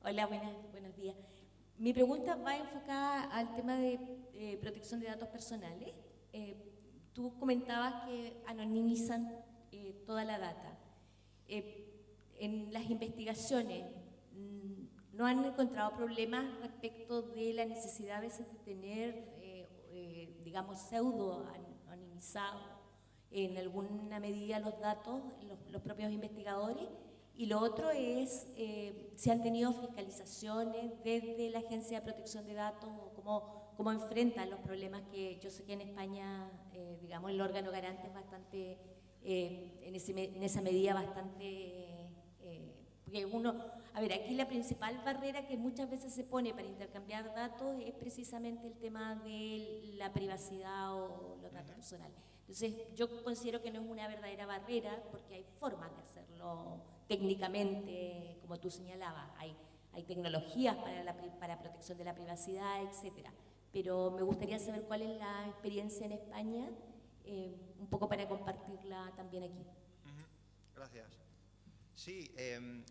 Hola, buenos días. Mi pregunta va enfocada al tema de protección de datos personales. Tú comentabas que anonimizan toda la data. En las investigaciones, ¿no han encontrado problemas respecto de la necesidad a veces de tener, digamos, pseudo anonimizados en alguna medida los datos, los propios investigadores? Y lo otro es si han tenido fiscalizaciones desde la Agencia de Protección de Datos o cómo enfrentan los problemas que yo sé que en España, digamos, el órgano garante es bastante, en esa medida bastante... porque aquí la principal barrera que muchas veces se pone para intercambiar datos es precisamente el tema de la privacidad o los datos personales. Entonces, yo considero que no es una verdadera barrera porque hay formas de hacerlo técnicamente, como tú señalabas. Hay tecnologías para protección de la privacidad, etcétera. Pero me gustaría saber cuál es la experiencia en España, un poco para compartirla también aquí. Gracias. Sí,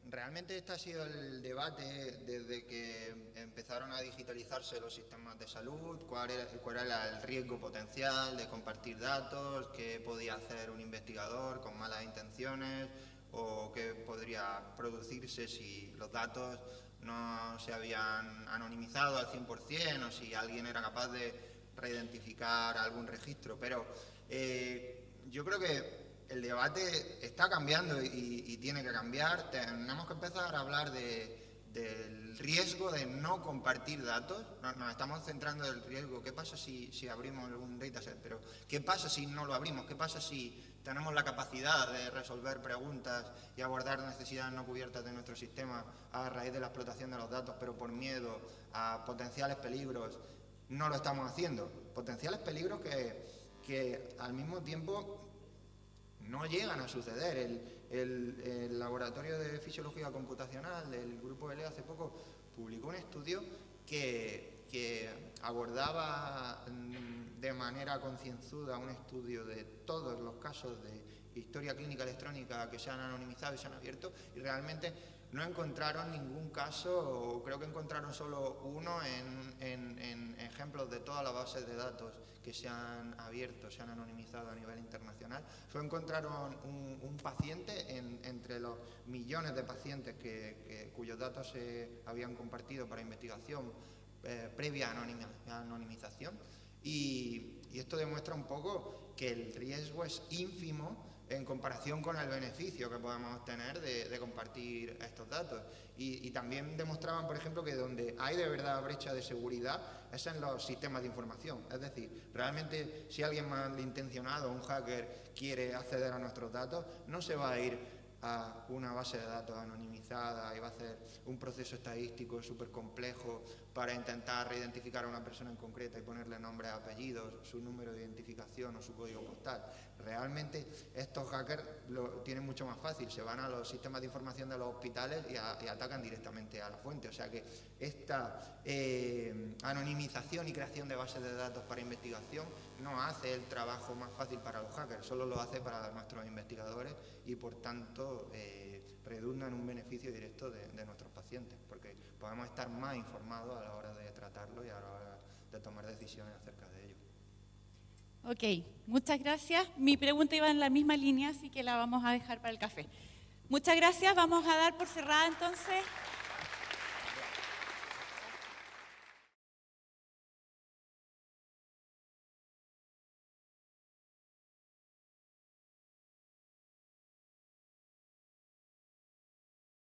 realmente este ha sido el debate desde que empezaron a digitalizarse los sistemas de salud, cuál era el riesgo potencial de compartir datos, qué podía hacer un investigador con malas intenciones o qué podría producirse si los datos no se habían anonimizado al 100% o si alguien era capaz de reidentificar algún registro. Pero yo creo que el debate está cambiando y tiene que cambiar. Tenemos que empezar a hablar del riesgo de no compartir datos. Nos estamos centrando en el riesgo. ¿Qué pasa si abrimos un dataset? Pero ¿qué pasa si no lo abrimos? ¿Qué pasa si tenemos la capacidad de resolver preguntas y abordar necesidades no cubiertas de nuestro sistema a raíz de la explotación de los datos, pero por miedo a potenciales peligros no lo estamos haciendo? Potenciales peligros que al mismo tiempo no llegan a suceder. El Laboratorio de Fisiología Computacional del Grupo ELE hace poco publicó un estudio que abordaba de manera concienzuda un estudio de todos los casos de historia clínica electrónica que se han anonimizado y se han abierto, y realmente no encontraron ningún caso, o creo que encontraron solo uno en ejemplos de todas las bases de datos que se han abierto, se han anonimizado a nivel internacional. Solo encontraron un paciente entre los millones de pacientes cuyos datos se habían compartido para investigación previa anonimización, y esto demuestra un poco que el riesgo es ínfimo en comparación con el beneficio que podemos obtener de compartir estos datos. Y también demostraban, por ejemplo, que donde hay de verdad brecha de seguridad es en los sistemas de información. Es decir, realmente si alguien malintencionado, un hacker, quiere acceder a nuestros datos, no se va a ir a una base de datos anonimizada y va a hacer un proceso estadístico súper complejo para intentar reidentificar a una persona en concreta y ponerle nombre, apellidos, su número de identificación o su código postal. Realmente estos hackers lo tienen mucho más fácil, se van a los sistemas de información de los hospitales y atacan directamente a la fuente. O sea que esta anonimización y creación de bases de datos para investigación no hace el trabajo más fácil para los hackers, solo lo hace para nuestros investigadores y por tanto redunda en un beneficio directo de nuestros pacientes, porque podemos estar más informados a la hora de tratarlo y a la hora de tomar decisiones acerca de ello. Ok, muchas gracias. Mi pregunta iba en la misma línea, así que la vamos a dejar para el café. Muchas gracias, vamos a dar por cerrada entonces